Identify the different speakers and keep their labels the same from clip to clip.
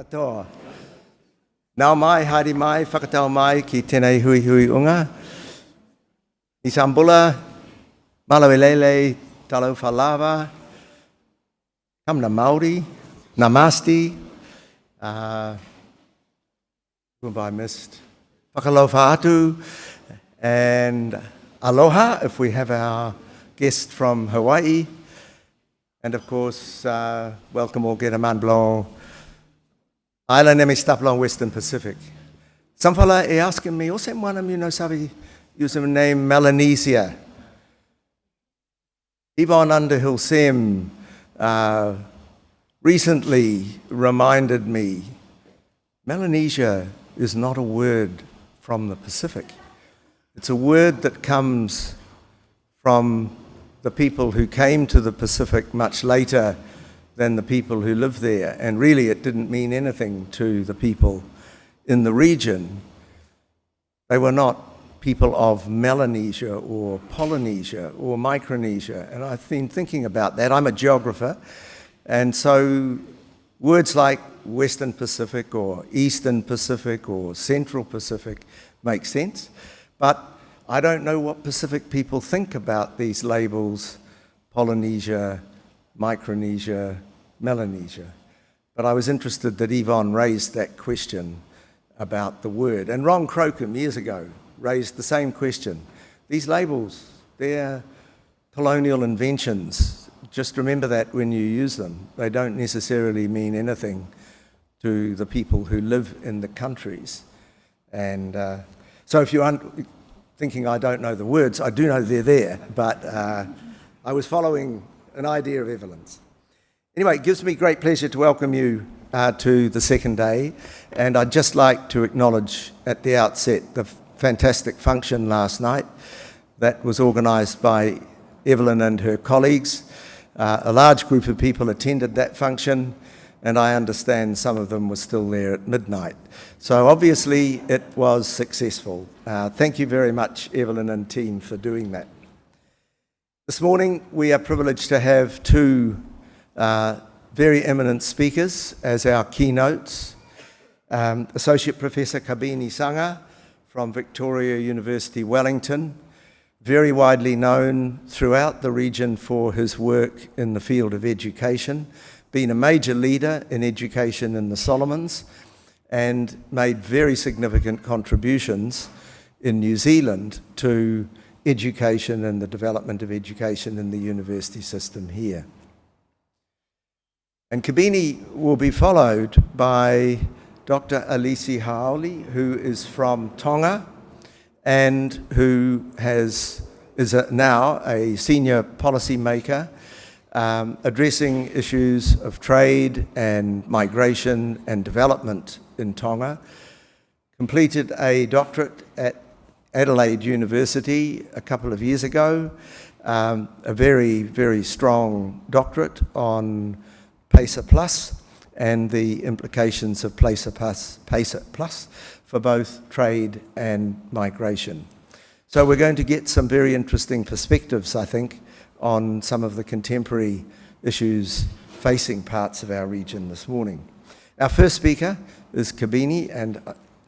Speaker 1: Katoa. Nau mai, haere mai, whakatau mai ki tēnei hui hui unga. I Sambula, Malawelele, Talau Whalawa, Kamna Māori, Namasti, who have I missed? Whakalofa atu, and aloha if we have our guest from Hawaii. And of course, welcome all Gera Manblong, Island Emi Stapalong, Western Pacific. Some fella e asking me, also one of you know sabi use the name Melanesia. Yvonne Underhill Sem recently reminded me, Melanesia is not a word from the Pacific. It's a word that comes from the people who came to the Pacific much later than the people who lived there. And really it didn't mean anything to the people in the region. They were not people of Melanesia or Polynesia or Micronesia. And I've been thinking about that. I'm a geographer. And so words like Western Pacific or Eastern Pacific or Central Pacific make sense. But I don't know what Pacific people think about these labels, Polynesia, Micronesia, Melanesia. But I was interested that Yvonne raised that question about the word. And Ron Crocombe years ago raised the same question. These labels, they're colonial inventions. Just remember that when you use them. They don't necessarily mean anything to the people who live in the countries. And so if you're thinking I don't know the words, I do know they're there, but I was following an idea of Evelyn's. Anyway, it gives me great pleasure to welcome you to the second day, and I'd just like to acknowledge at the outset the fantastic function last night that was organised by Evelyn and her colleagues. A large group of people attended that function, and I understand some of them were still there at midnight. So obviously it was successful. Thank you very much, Evelyn and team, for doing that. This morning we are privileged to have two very eminent speakers as our keynotes. Associate Professor Kabini Sanga from Victoria University, Wellington, very widely known throughout the region for his work in the field of education, been a major leader in education in the Solomons, and made very significant contributions in New Zealand to education and the development of education in the university system here. And Kabini will be followed by Dr. Alisi Honali, who is from Tonga and who is now a senior policy maker addressing issues of trade and migration and development in Tonga. Completed a doctorate at Adelaide University a couple of years ago, a very, very strong doctorate on PACER Plus and the implications of PACER Plus for both trade and migration. So we're going to get some very interesting perspectives, I think, on some of the contemporary issues facing parts of our region this morning. Our first speaker is Kabini, and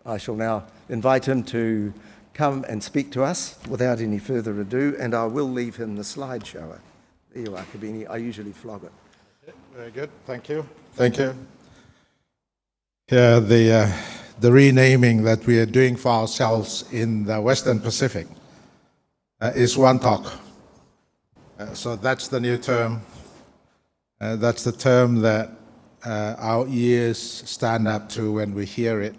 Speaker 1: I shall now invite him to come and speak to us without any further ado, and I will leave him the slideshow. There you are, Kabini. I usually flog it.
Speaker 2: Okay, very good. Thank you. Thank you. Yeah, the renaming that we are doing for ourselves in the Western Pacific is One Talk. So that's the new term. That's the term that our ears stand up to when we hear it.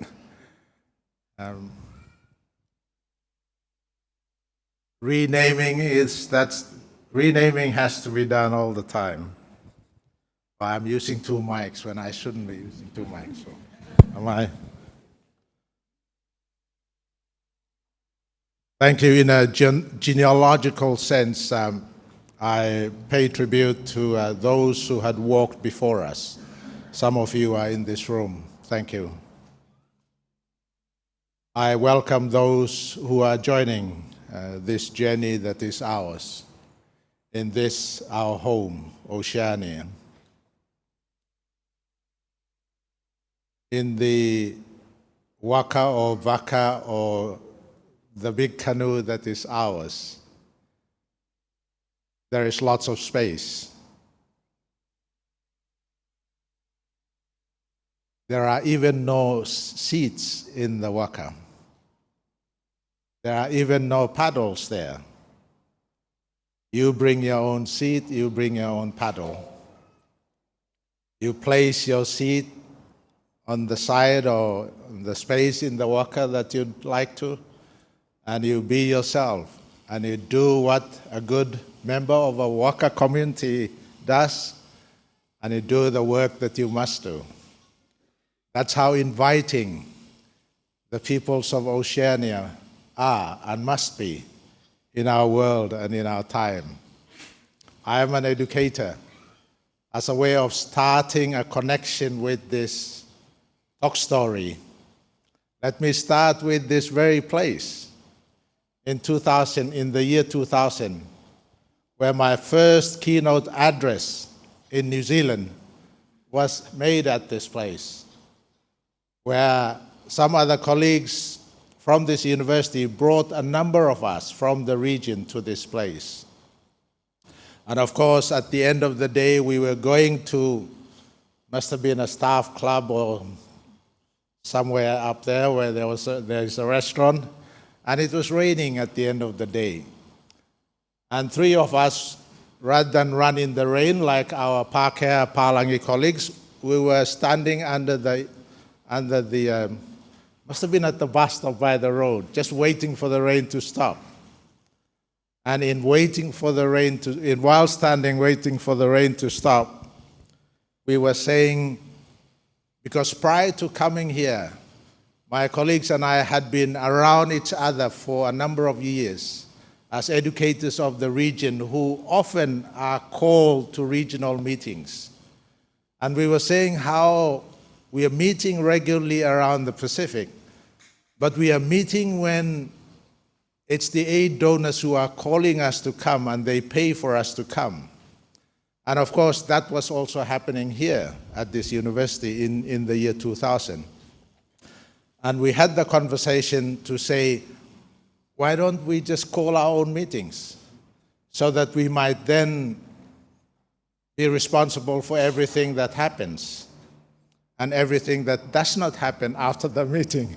Speaker 2: Renaming has to be done all the time. I'm using two mics when I shouldn't be using two mics. So am I? Thank you. In a genealogical sense, I pay tribute to those who had walked before us. Some of you are in this room. Thank you. I welcome those who are joining this journey that is ours in this, our home, Oceania. in the waka or vaka or the big canoe that is ours, there is lots of space. There are even no seats in the waka. There are even no paddles there. You bring your own seat, you bring your own paddle. You place your seat on the side or the space in the waka that you'd like to, and you be yourself, and you do what a good member of a waka community does, and you do the work that you must do. That's how inviting the peoples of Oceania are and must be in our world and in our time. I am an educator. As a way of starting a connection with this talk story, let me start with this very place in the year 2000, where my first keynote address in New Zealand was made at this place, where some other colleagues from this university brought a number of us from the region to this place. And of course, at the end of the day, we were going to, must have been a staff club or somewhere up there where there is a restaurant, and it was raining at the end of the day. And three of us, rather than run in the rain like our Pākehā Pālangi colleagues, we were standing under the must have been at the bus stop by the road, just waiting for the rain to stop. And while standing waiting for the rain to stop, we were saying, because prior to coming here, my colleagues and I had been around each other for a number of years as educators of the region who often are called to regional meetings. And we were saying how we are meeting regularly around the Pacific, but we are meeting when it's the aid donors who are calling us to come and they pay for us to come. And of course, that was also happening here at this university in the year 2000. And we had the conversation to say, why don't we just call our own meetings so that we might then be responsible for everything that happens and everything that does not happen after the meeting.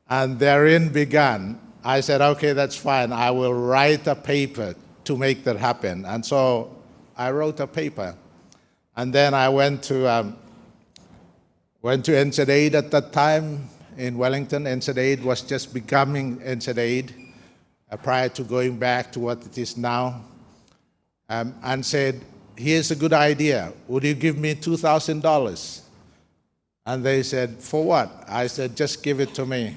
Speaker 2: And therein began, I said, okay, that's fine. I will write a paper to make that happen. And so I wrote a paper. And then I went to NZIPR at that time in Wellington. NZIPR was just becoming NZIPR prior to going back to what it is now. And said, here's a good idea. Would you give me $2,000? And they said, for what? I said, just give it to me.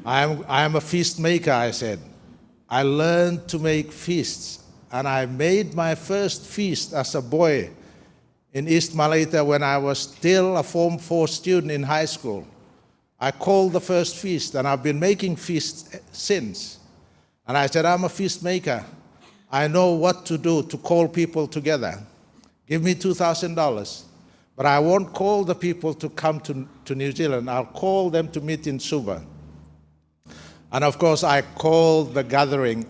Speaker 2: I am a feast maker, I said. I learned to make feasts. And I made my first feast as a boy in East Malaita when I was still a Form 4 student in high school. I called the first feast, and I've been making feasts since. And I said, I'm a feast maker. I know what to do to call people together. Give me $2,000. But I won't call the people to come to New Zealand. I'll call them to meet in Suva. And of course, I called the gathering.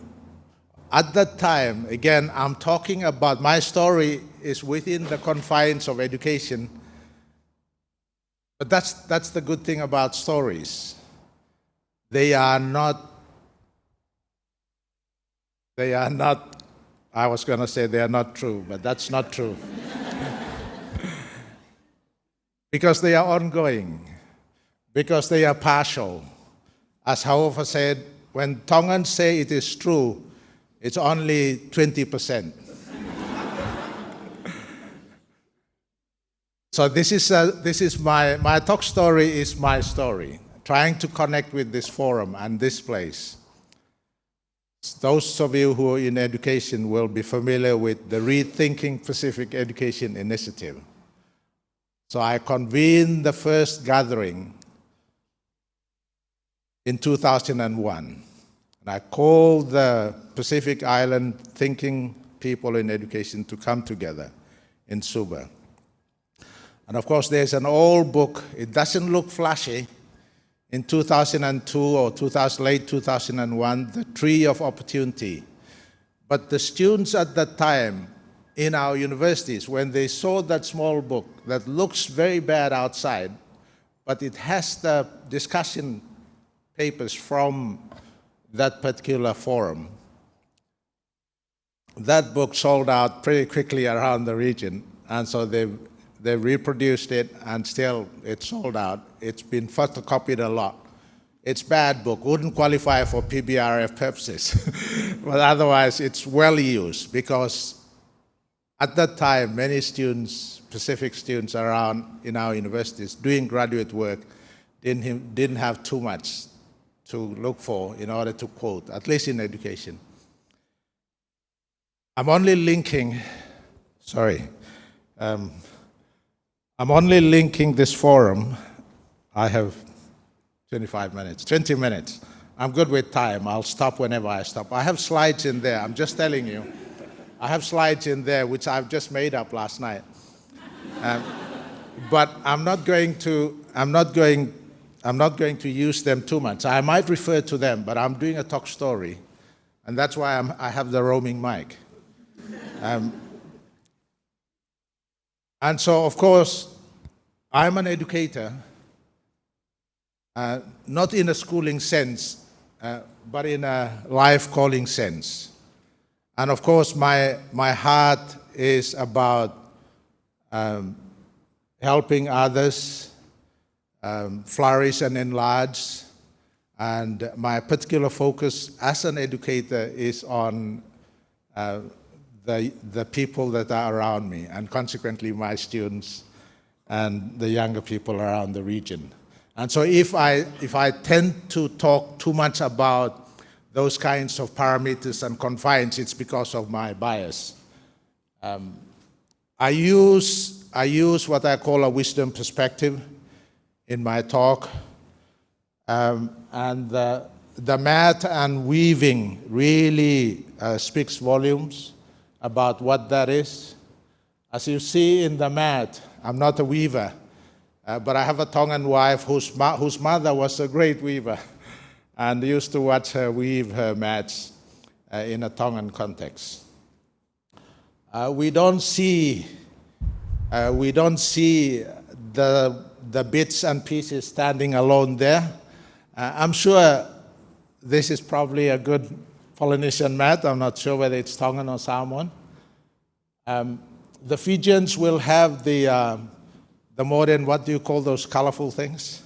Speaker 2: At that time, again, I'm talking about, my story is within the confines of education. But that's the good thing about stories. They are not, I was going to say they are not true, but that's not true. Because they are ongoing, because they are partial. As Hawley said, when Tongans say it is true, it's only 20%. So this is my talk story is my story, trying to connect with this forum and this place. Those of you who are in education will be familiar with the Rethinking Pacific Education Initiative. So I convened the first gathering in 2001. And I called the Pacific Island thinking people in education to come together in Suva. And of course, there's an old book. It doesn't look flashy. In 2002 or late 2001, The Tree of Opportunity. But the students at that time in our universities, when they saw that small book that looks very bad outside, but it has the discussion papers from that particular forum, that book sold out pretty quickly around the region. And so they reproduced it, and still it's sold out. It's been photocopied a lot. It's a bad book, wouldn't qualify for PBRF purposes. But otherwise, it's well used, because at that time, many students, Pacific students around in our universities doing graduate work didn't have too much to look for in order to quote, at least in education. I'm only linking this forum. I have 20 minutes. I'm good with time. I'll stop whenever I stop. I have slides in there. I'm just telling you. I have slides in there which I've just made up last night. But I'm not going to use them too much. I might refer to them, but I'm doing a talk story, and that's why I have the roaming mic. And so, of course, I'm an educator, not in a schooling sense, but in a life calling sense. And of course, my heart is about helping others flourish and enlarge. And my particular focus as an educator is on the people that are around me, and consequently my students and the younger people around the region. And so if I tend to talk too much about those kinds of parameters and confines, it's because of my bias. I use what I call a wisdom perspective in my talk, and the mat and weaving really speaks volumes about what that is. As you see in the mat, I'm not a weaver, but I have a Tongan wife whose mother was a great weaver, and used to watch her weave her mats in a Tongan context. We don't see the bits and pieces standing alone there. I'm sure this is probably a good Polynesian mat. I'm not sure whether it's Tongan or Samoan. The Fijians will have the modern, what do you call those colorful things?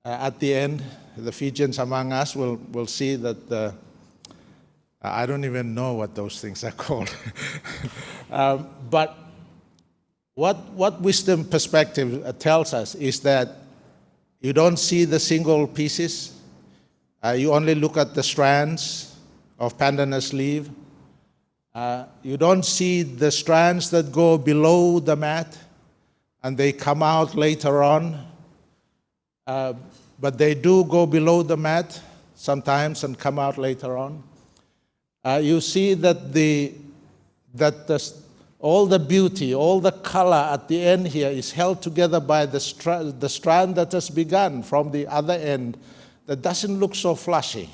Speaker 2: At the end, the Fijians among us will see that I don't even know what those things are called. But what wisdom perspective tells us is that you don't see the single pieces. You only look at the strands of pandanus leaf. You don't see the strands that go below the mat and they come out later on. But they do go below the mat sometimes and come out later on. You see that all the beauty, all the color at the end here is held together by the strand that has begun from the other end that doesn't look so flashy.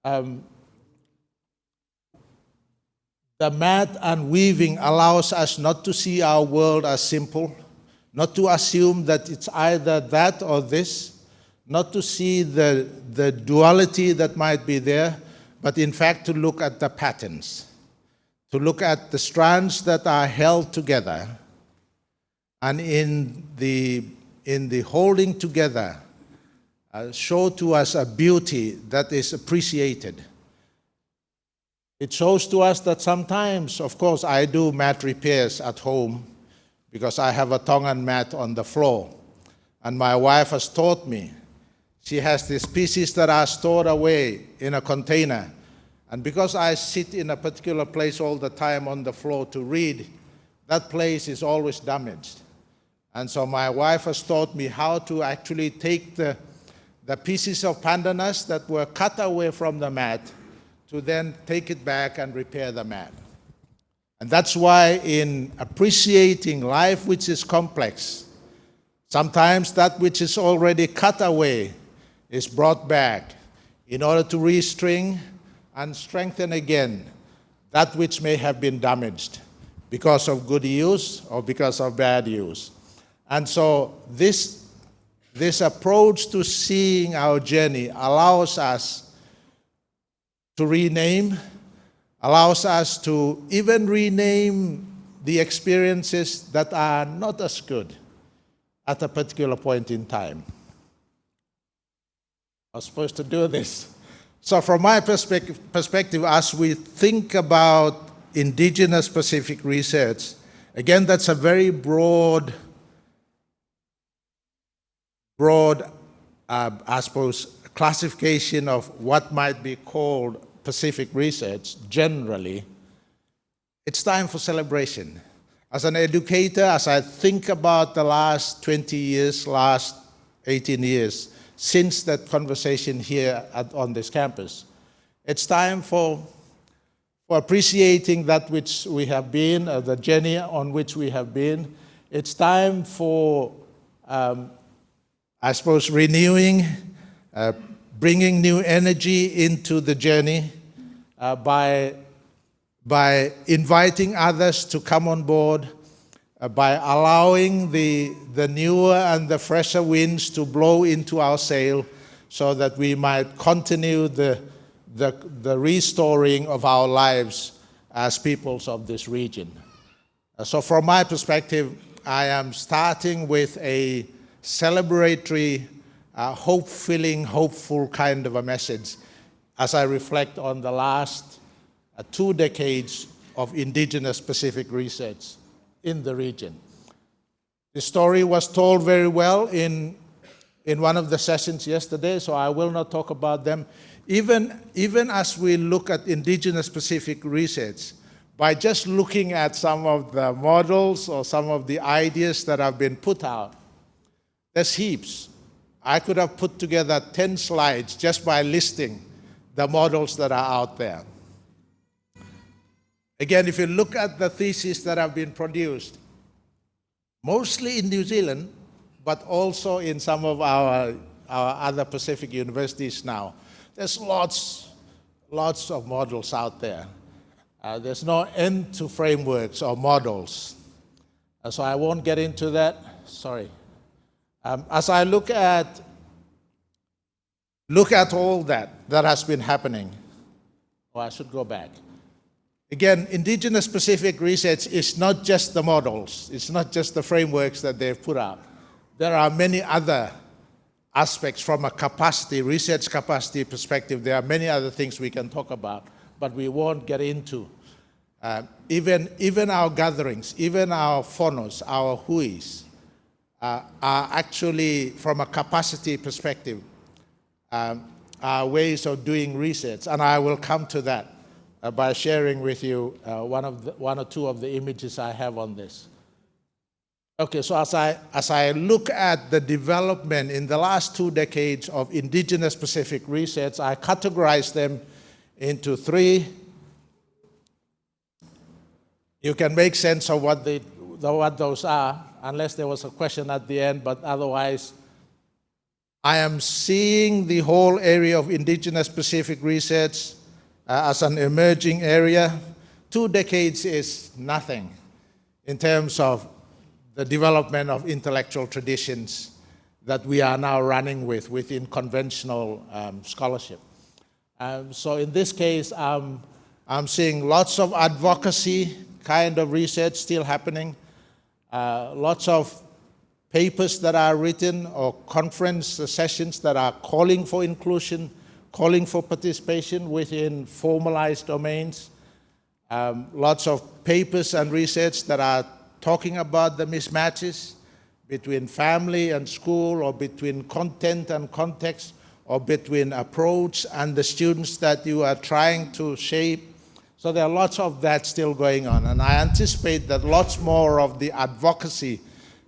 Speaker 2: The mat and weaving allows us not to see our world as simple, not to assume that it's either that or this, not to see the duality that might be there, but in fact to look at the patterns, to look at the strands that are held together, and in the holding together, show to us a beauty that is appreciated. It shows to us that sometimes, of course, I do mat repairs at home because I have a Tongan mat on the floor. And my wife has taught me. She has these pieces that are stored away in a container. And because I sit in a particular place all the time on the floor to read, that place is always damaged. And so my wife has taught me how to actually take the pieces of pandanus that were cut away from the mat to then take it back and repair the mat. And that's why in appreciating life which is complex, sometimes that which is already cut away is brought back in order to restring and strengthen again that which may have been damaged because of good use or because of bad use. And so this approach to seeing our journey allows us to rename, allows us to even rename the experiences that are not as good at a particular point in time. I was supposed to do this. So from my perspective, as we think about indigenous Pacific research, again, that's a very broad, I suppose, classification of what might be called Pacific research generally. It's time for celebration. As an educator, as I think about the last 20 years, last 18 years, since that conversation here on this campus, it's time for appreciating that which we have been, the journey on which we have been. It's time for, I suppose, renewing, bringing new energy into the journey by inviting others to come on board, by allowing the newer and the fresher winds to blow into our sail so that we might continue the restoring of our lives as peoples of this region. So from my perspective, I am starting with a celebratory, hope-filling, hopeful kind of a message as I reflect on the last 2 decades of indigenous Pacific research in the region. The story was told very well in one of the sessions yesterday, so I will not talk about them. Even as we look at indigenous Pacific research, by just looking at some of the models or some of the ideas that have been put out, there's heaps. I could have put together 10 slides just by listing the models that are out there. Again, if you look at the theses that have been produced, mostly in New Zealand, but also in some of our other Pacific universities now, there's lots of models out there. There's no end to frameworks or models. So I won't get into that. Sorry. As I look at all that has been happening, I should go back. Again, indigenous Pacific research is not just the models, it's not just the frameworks that they've put out. There are many other aspects from a research capacity perspective. There are many other things we can talk about, but we won't get into. Even our gatherings, even our whonos, our huis, are actually, from a capacity perspective, are ways of doing research, and I will come to that by sharing with you one or two of the images I have on this. Okay, so as I look at the development in the last 2 decades of indigenous Pacific research, I categorize them into 3. You can make sense of what those are, unless there was a question at the end, but otherwise, I am seeing the whole area of indigenous Pacific research as an emerging area. 2 decades is nothing in terms of the development of intellectual traditions that we are now running within conventional scholarship. So in this case, I'm seeing lots of advocacy kind of research still happening, lots of papers that are written or conference sessions that are calling for inclusion, calling for participation within formalized domains, lots of papers and research that are talking about the mismatches between family and school, or between content and context, or between approach and the students that you are trying to shape. So there are lots of that still going on, and I anticipate that lots more of the advocacy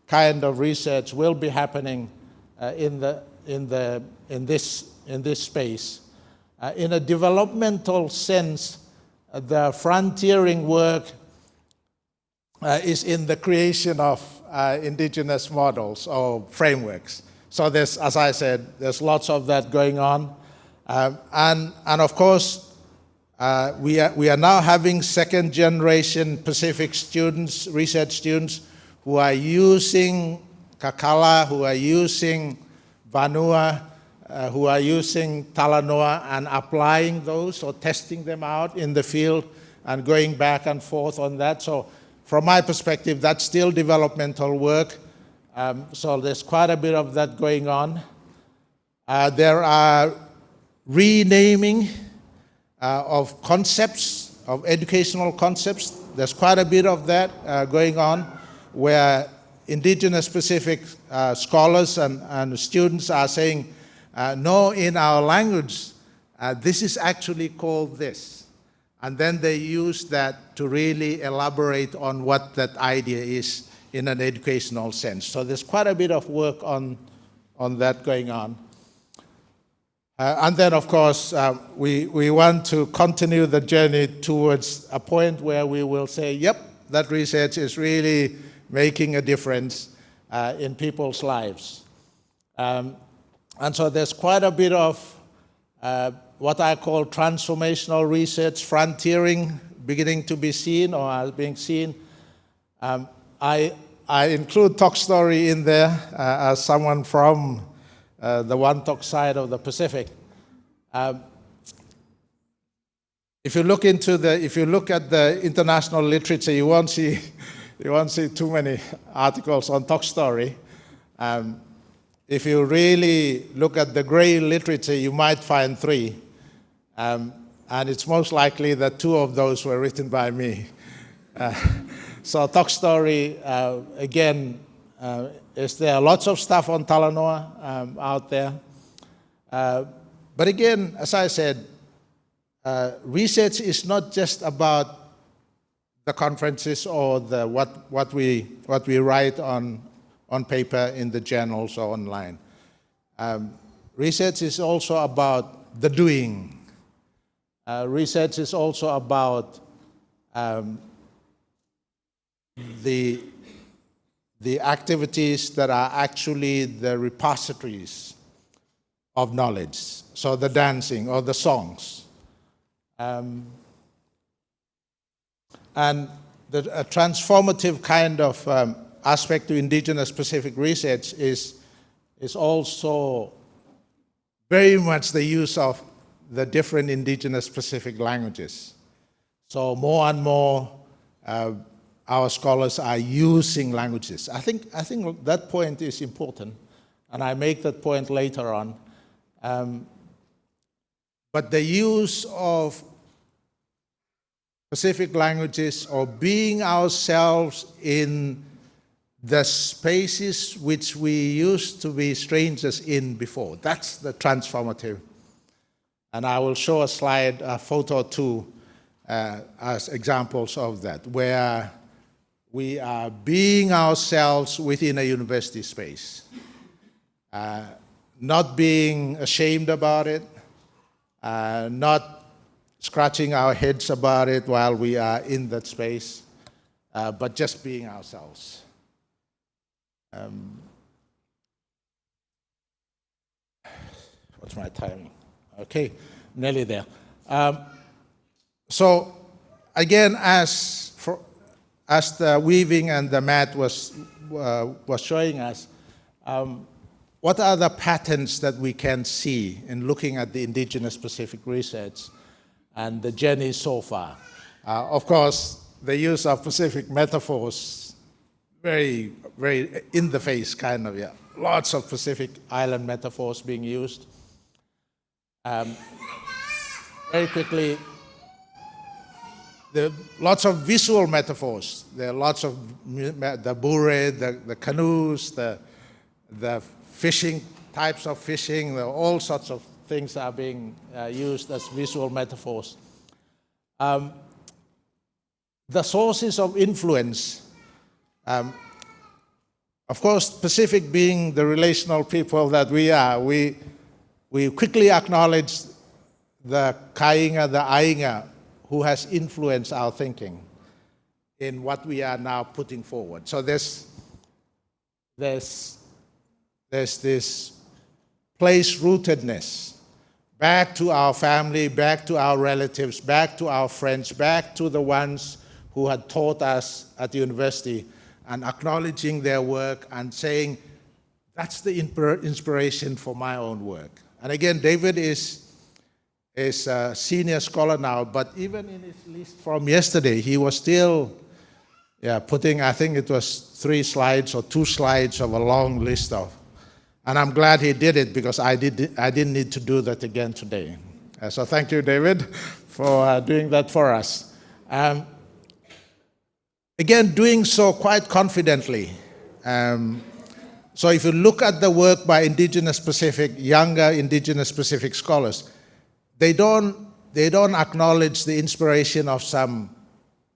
Speaker 2: kind of research will be happening in this space. In a developmental sense, the frontiering work is in the creation of indigenous models or frameworks. So there's, as I said, there's lots of that going on. And of course, we are now having second generation Pacific students, research students, who are using Kakala, who are using Vanua, who are using Talanoa and applying those or testing them out in the field and going back and forth on that. So from my perspective, that's still developmental work. So there's quite a bit of that going on. There are renaming of concepts, of educational concepts. There's quite a bit of that going on, where indigenous Pacific scholars and students are saying, no, in our language, this is actually called this. And then they use that to really elaborate on what that idea is in an educational sense. So there's quite a bit of work on that going on. And then, of course, we want to continue the journey towards a point where we will say, yep, that research is really making a difference in people's lives. And so there's quite a bit of what I call transformational research, frontiering, beginning to be seen or being seen. I include Talk Story in there as someone from the One Talk side of the Pacific. If you look at the international literature, you won't see too many articles on Talk Story. If you really look at the grey literature, you might find 3. And it's most likely that 2 of those were written by me. So Talk Story, again, is there lots of stuff on Talanoa out there. But again, as I said, research is not just about the conferences or the what we write on paper in the journals or online. Research is also about the doing. Research is also about the activities that are actually the repositories of knowledge. So the dancing or the songs. And a transformative kind of aspect to indigenous Pacific research is also very much the use of the different indigenous Pacific languages. So more and more our scholars are using languages. I think that point is important, and I make that point later on. But the use of Pacific languages or being ourselves in the spaces which we used to be strangers in before, that's the transformative. And I will show a slide, a photo or 2, as examples of that, where we are being ourselves within a university space. Not being ashamed about it, not scratching our heads about it while we are in that space, but just being ourselves. What's my timing? Okay, nearly there. So again, as the weaving and the mat was showing us, what are the patterns that we can see in looking at the indigenous Pacific research and the journey so far? Of course, the use of Pacific metaphors, very, very in the face kind of, yeah. Lots of Pacific island metaphors being used. Very quickly, there are lots of visual metaphors. There are lots of the bure, the canoes, the fishing, types of fishing, all sorts of things are being used as visual metaphors. The sources of influence, of course, Pacific being the relational people that we are, we quickly acknowledge the Kainga, the Ainga, who has influenced our thinking in what we are now putting forward. So there's this place-rootedness, back to our family, back to our relatives, back to our friends, back to the ones who had taught us at the university, and acknowledging their work and saying, that's the inspiration for my own work. And again, David is a senior scholar now, but even in his list from yesterday, he was still putting, I think it was 3 slides or 2 slides of a long list of. And I'm glad he did it, because I didn't need to do that again today. So thank you, David, for doing that for us. Again, doing so quite confidently. So if you look at the work by younger Indigenous Pacific scholars, they don't acknowledge the inspiration of some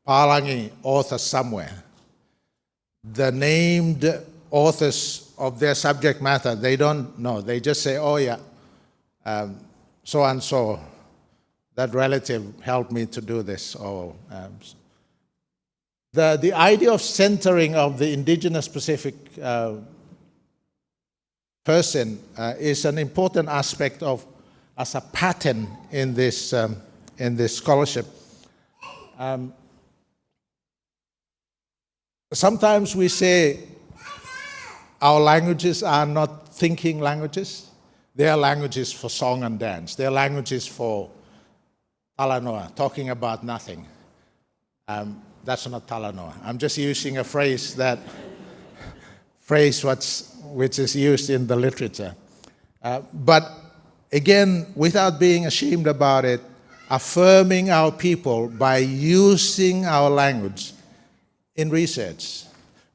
Speaker 2: Palangi author somewhere. The named authors of their subject matter, they don't know. They just say, oh yeah, so and so, that relative helped me to do this. Or the idea of centering of the Indigenous Pacific person is an important aspect of, as a pattern in this scholarship. Sometimes we say our languages are not thinking languages. They are languages for song and dance. They are languages for Talanoa, talking about nothing. That's not Talanoa. I'm just using a phrase which is used in the literature. But again, without being ashamed about it, affirming our people by using our language in research,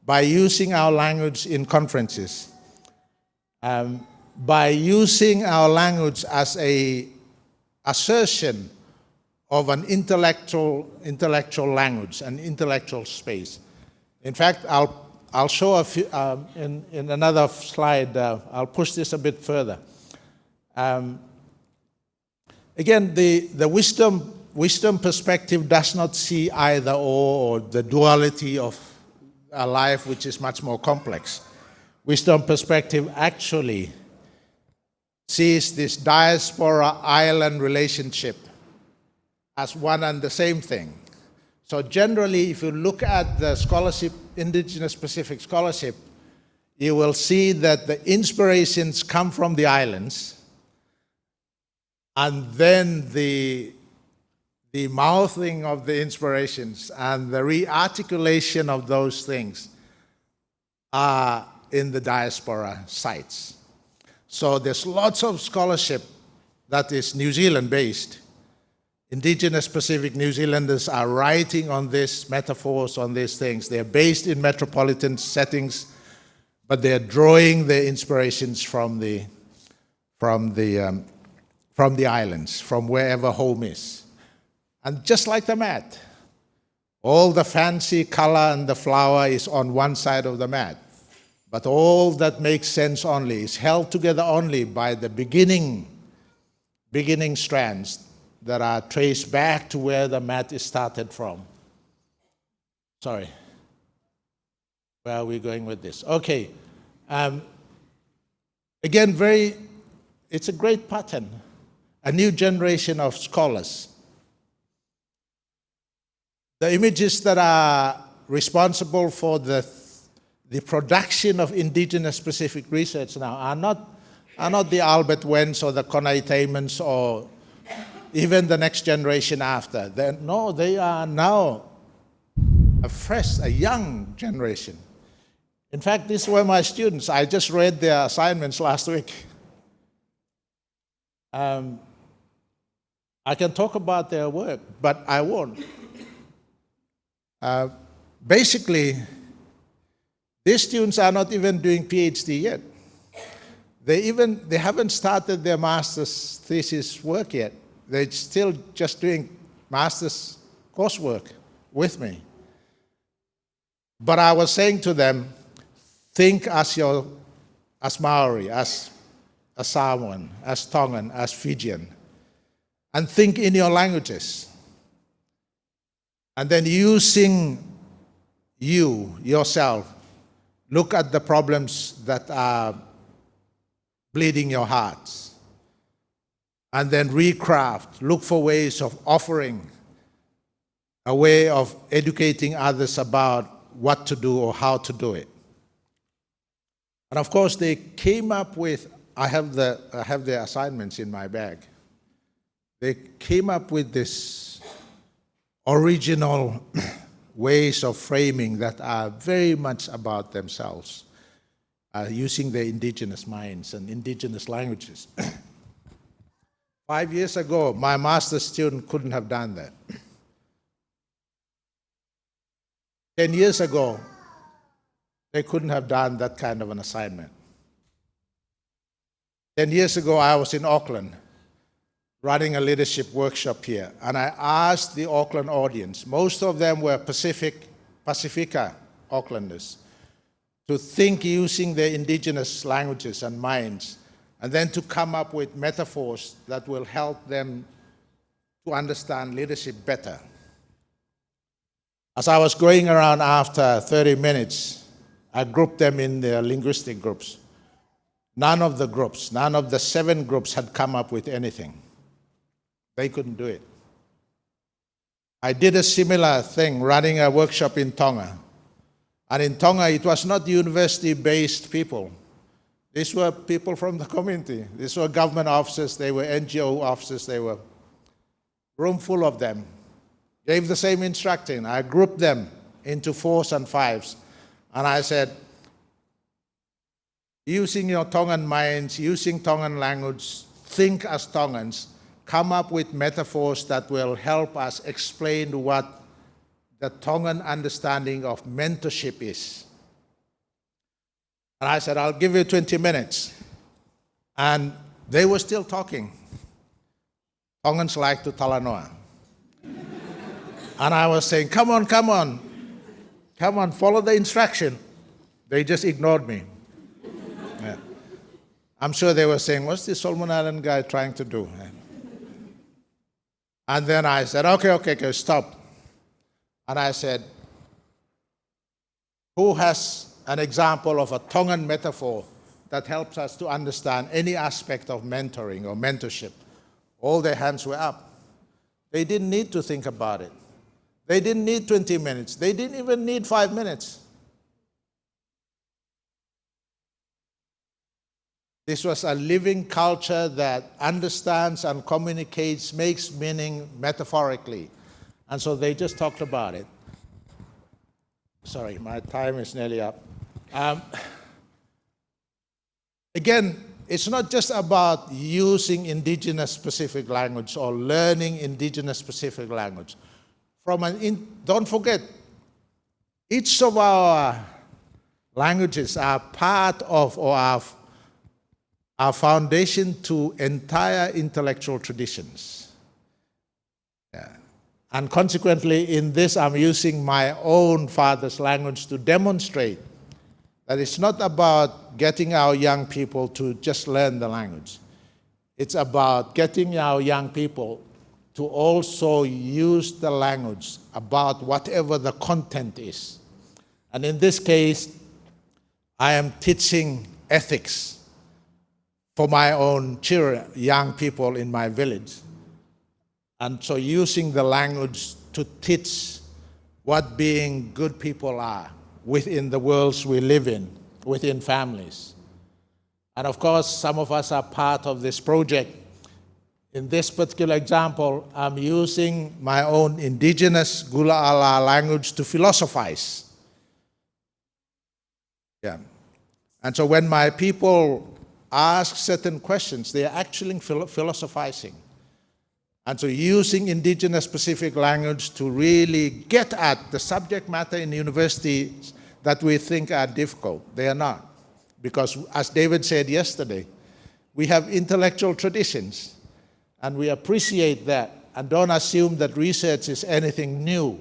Speaker 2: by using our language in conferences, by using our language as an assertion of an intellectual language, an intellectual space. In fact, I'll show a few, in another slide, I'll push this a bit further. Again, the wisdom perspective does not see either or the duality of a life which is much more complex. Wisdom perspective actually sees this diaspora-island relationship as one and the same thing. So generally, if you look at the scholarship, Indigenous Pacific scholarship, you will see that the inspirations come from the islands, and then the mouthing of the inspirations and the re-articulation of those things are in the diaspora sites. So there's lots of scholarship that is New Zealand-based. Indigenous Pacific New Zealanders are writing on these metaphors, on these things. They're based in metropolitan settings, but they're drawing their inspirations from the islands, from wherever home is. And just like the mat, all the fancy color and the flower is on one side of the mat, but all that makes sense only is held together only by the beginning strands that are traced back to where the mat is started from. Sorry. Where are we going with this? Okay. Again, it's a great pattern. A new generation of scholars. The images that are responsible for the production of Indigenous Pacific research now are not the Albert Wens or the Konai Taimans or even the next generation after. They are now a young generation. In fact, these were my students. I just read their assignments last week. I can talk about their work, but I won't. Basically, these students are not even doing PhD yet. They haven't started their master's thesis work yet. They're still just doing master's coursework with me. But I was saying to them, think as Maori, as Samoan, as Tongan, as Fijian, and think in your languages. And then using you, yourself, look at the problems that are bleeding your hearts, and then recraft, look for ways of offering a way of educating others about what to do or how to do it. And of course, they came up with, I have their assignments in my bag. They came up with this original ways of framing that are very much about themselves, using their indigenous minds and indigenous languages. 5 years ago, my master's student couldn't have done that. 10 years ago, they couldn't have done that kind of an assignment. 10 years ago, I was in Auckland running a leadership workshop here, and I asked the Auckland audience, most of them were Pasifika Aucklanders, to think using their indigenous languages and minds, and then to come up with metaphors that will help them to understand leadership better. As I was going around after 30 minutes, I grouped them in their linguistic groups. None of the 7 groups had come up with anything. They couldn't do it. I did a similar thing running a workshop in Tonga. And in Tonga, it was not university-based people. These were people from the community. These were government officers, they were NGO officers, they were a room full of them. Gave the same instruction. I grouped them into 4s and 5s. And I said, using your Tongan minds, using Tongan language, think as Tongans, come up with metaphors that will help us explain what the Tongan understanding of mentorship is. And I said, I'll give you 20 minutes. And they were still talking. Tongans like to talanoa. And I was saying, come on, follow the instruction. They just ignored me. Yeah. I'm sure they were saying, what's this Solomon Island guy trying to do? And then I said, okay, stop. And I said, who has an example of a Tongan metaphor that helps us to understand any aspect of mentoring or mentorship? All their hands were up. They didn't need to think about it. They didn't need 20 minutes. They didn't even need 5 minutes. This was a living culture that understands and communicates, makes meaning metaphorically. And so they just talked about it. Sorry, my time is nearly up. Again, it's not just about using indigenous specific language or learning indigenous specific language. Don't forget, each of our languages are part of or our foundation to entire intellectual traditions. Yeah. And consequently, in this, I'm using my own father's language to demonstrate that it's not about getting our young people to just learn the language. It's about getting our young people to also use the language about whatever the content is. And in this case, I am teaching ethics for my own children, young people in my village. And so using the language to teach what being good people are within the worlds we live in, within families. And of course, some of us are part of this project. In this particular example, I'm using my own indigenous Gula Ala language to philosophize. Yeah. And so when my people ask certain questions, they are actually philosophizing. And so using indigenous specific language to really get at the subject matter in universities that we think are difficult. They are not. Because as David said yesterday, we have intellectual traditions. And we appreciate that and don't assume that research is anything new.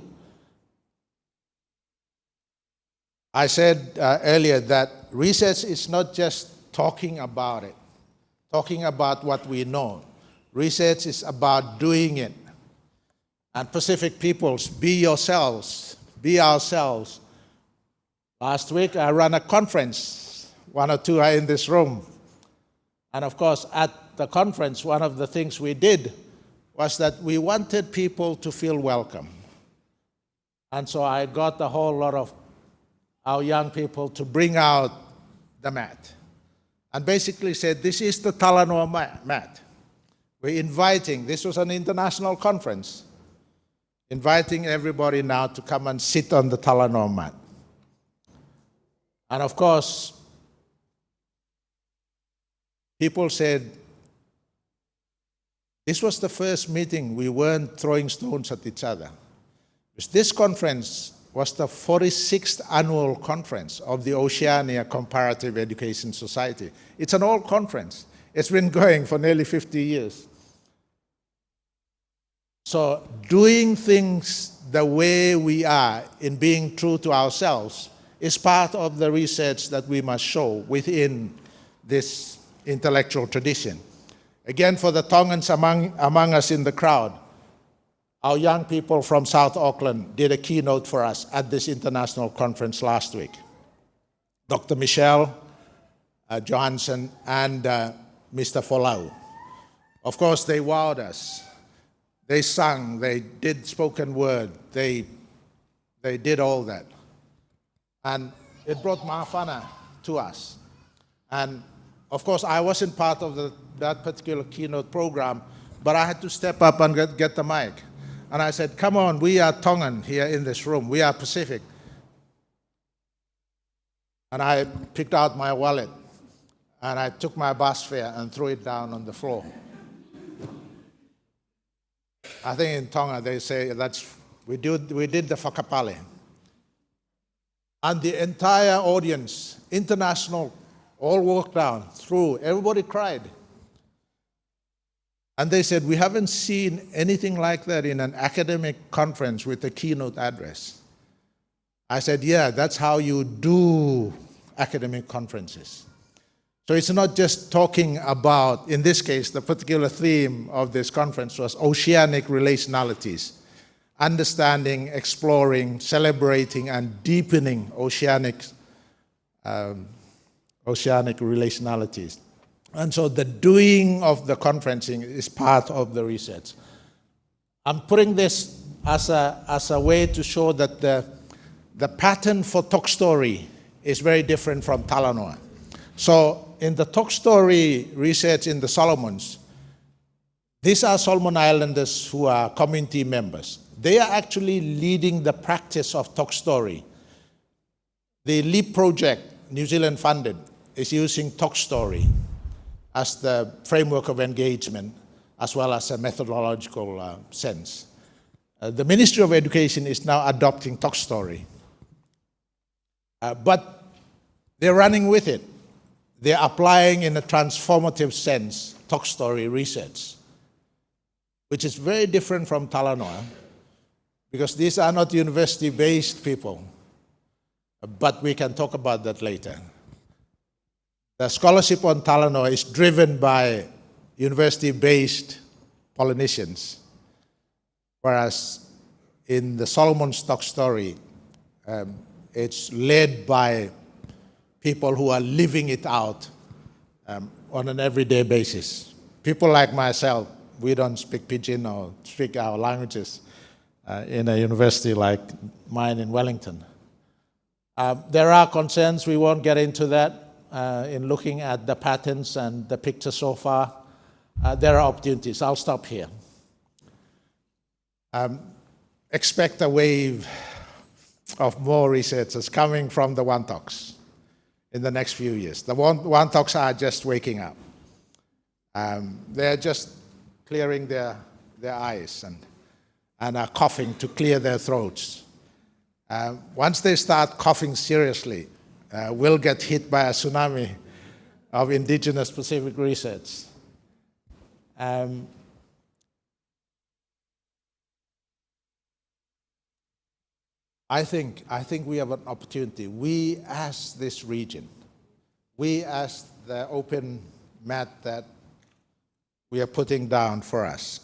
Speaker 2: I said earlier that research is not just talking about it, talking about what we know. Research is about doing it. And Pacific peoples, be yourselves, be ourselves. Last week, I ran a conference. One or two are in this room. And of course, at the conference, one of the things we did was that we wanted people to feel welcome. And so I got a whole lot of our young people to bring out the mat and basically said, this is the Talanoa mat. We're inviting, this was an international conference, inviting everybody now to come and sit on the Talanoa mat. And of course, people said, this was the first meeting we weren't throwing stones at each other. Because this conference was the 46th annual conference of the Oceania Comparative Education Society. It's an old conference. It's been going for nearly 50 years. So doing things the way we are in being true to ourselves is part of the research that we must show within this intellectual tradition. Again, for the Tongans among us in the crowd, our young people from South Auckland did a keynote for us at this international conference last week. Dr. Michelle Johansson and Mr. Folau. Of course, they wowed us. They sang, they did spoken word, they did all that. And it brought mafana to us. And of course, I wasn't part of that particular keynote program, but I had to step up and get the mic. And I said, come on, we are Tongan here in this room. We are Pacific. And I picked out my wallet, and I took my bus fare and threw it down on the floor. I think in Tonga they say we did the whakapale. And the entire audience, international, all walked down through. Everybody cried. And they said, we haven't seen anything like that in an academic conference with a keynote address. I said, yeah, that's how you do academic conferences. So it's not just talking about, in this case, the particular theme of this conference was oceanic relationalities, understanding, exploring, celebrating, and deepening oceanic relationalities. And so the doing of the conferencing is part of the research. I'm putting this as a way to show that the pattern for talk story is very different from Talanoa. So in the talk story research in the Solomons, these are Solomon Islanders who are community members. They are actually leading the practice of talk story. The LEAP project, New Zealand funded, is using talk story as the framework of engagement, as well as a methodological sense. The Ministry of Education is now adopting talk story. But they're running with it. They're applying in a transformative sense talk story research, which is very different from Talanoa, because these are not university-based people, but we can talk about that later. The scholarship on Talanoa is driven by university-based Polynesians, whereas in the Solomon Stock Story, it's led by people who are living it out on an everyday basis. People like myself, we don't speak Pidgin or speak our languages in a university like mine in Wellington. There are concerns, we won't get into that. In looking at the patterns and the picture so far, there are opportunities. I'll stop here. Expect a wave of more researchers coming from the Wantoks in the next few years. The Wantoks are just waking up. They're just clearing their eyes and are coughing to clear their throats. Once they start coughing seriously, we'll get hit by a tsunami of indigenous Pacific research. I think we have an opportunity. We as this region, we as the open mat that we are putting down for us,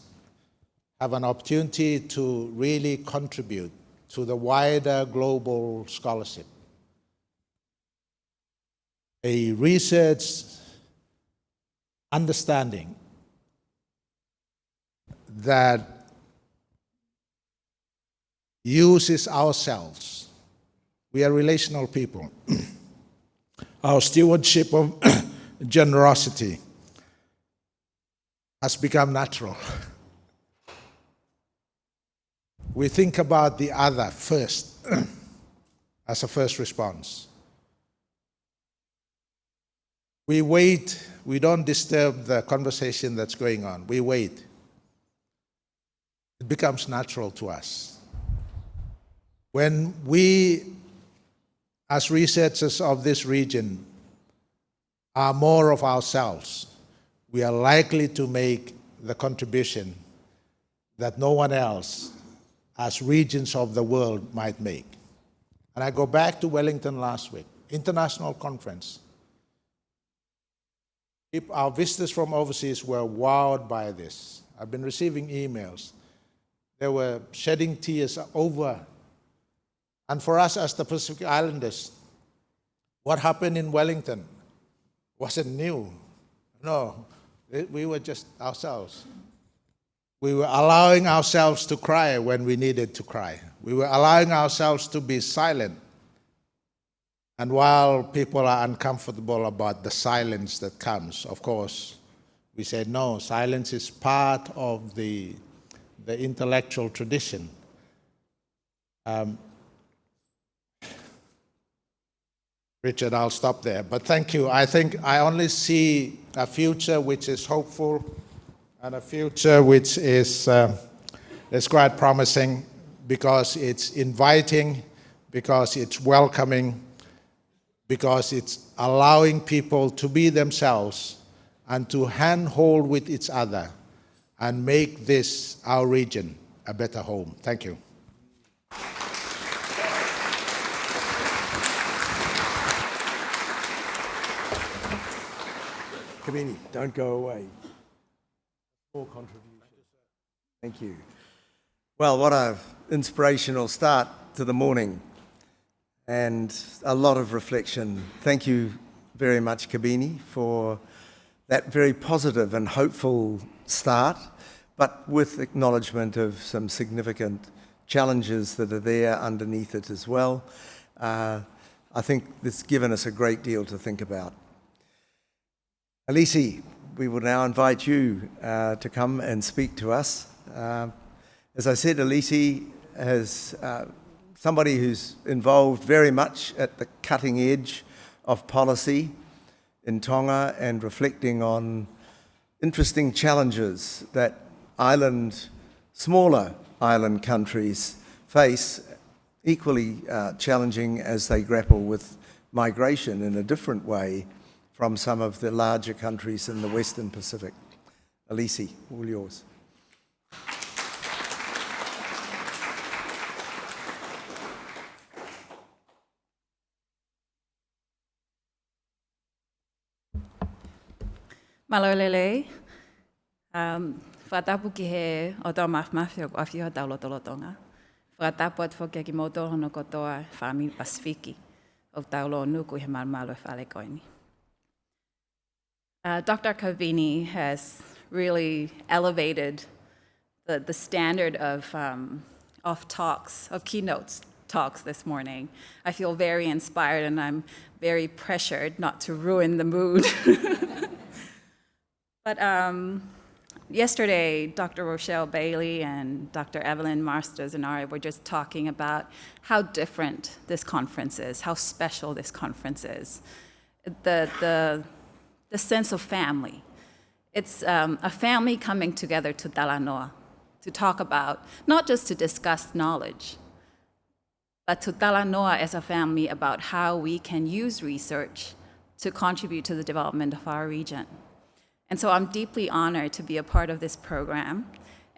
Speaker 2: have an opportunity to really contribute to the wider global scholarship a research understanding that uses ourselves. We are relational people. Our stewardship of generosity has become natural. We think about the other first as a first response. We wait, we don't disturb the conversation that's going on. We wait. It becomes natural to us. When we, as researchers of this region, are more of ourselves, we are likely to make the contribution that no one else, as regions of the world, might make. And I go back to Wellington last week, international conference. Our visitors from overseas were wowed by this. I've been receiving emails. They were shedding tears over. And for us as the Pacific Islanders, what happened in Wellington wasn't new. No, we were just ourselves. We were allowing ourselves to cry when we needed to cry. We were allowing ourselves to be silent. And while people are uncomfortable about the silence that comes, of course, we say, no, silence is part of the intellectual tradition. Richard, I'll stop there, but thank you. I think I only see a future which is hopeful and a future which is quite promising because it's inviting, because it's welcoming, because it's allowing people to be themselves and to handhold with each other and make this, our region, a better home. Thank you.
Speaker 1: Kabini, don't go away. More contribution. Thank you. Well, what an inspirational start to the morning and a lot of reflection. Thank you very much, Kabini, for that very positive and hopeful start, but with acknowledgement of some significant challenges that are there underneath it as well. I think it's given us a great deal to think about. Alisi, we will now invite you to come and speak to us. As I said, Alisi is somebody who's involved very much at the cutting edge of policy in Tonga and reflecting on interesting challenges that smaller island countries face, equally challenging as they grapple with migration in a different way from some of the larger countries in the Western Pacific. Alisi, all yours.
Speaker 3: Malolele, whatapu ki he o tō mawhmawhi o awhio taulotolotonga. Whatapu at whokia ki moto hono kotoa Fale Pasifika o taulo nuku he marmalo e whale koini. Dr. Kabini has really elevated the standard of talks, of keynote talks this morning. I feel very inspired and I'm very pressured not to ruin the mood. But yesterday, Dr. Rochelle Bailey and Dr. Evelyn Marsters and I were just talking about how different this conference is, how special this conference is. The sense of family. It's a family coming together to talanoa, to talk about, not just to discuss knowledge, but to talanoa as a family about how we can use research to contribute to the development of our region. And so I'm deeply honored to be a part of this program.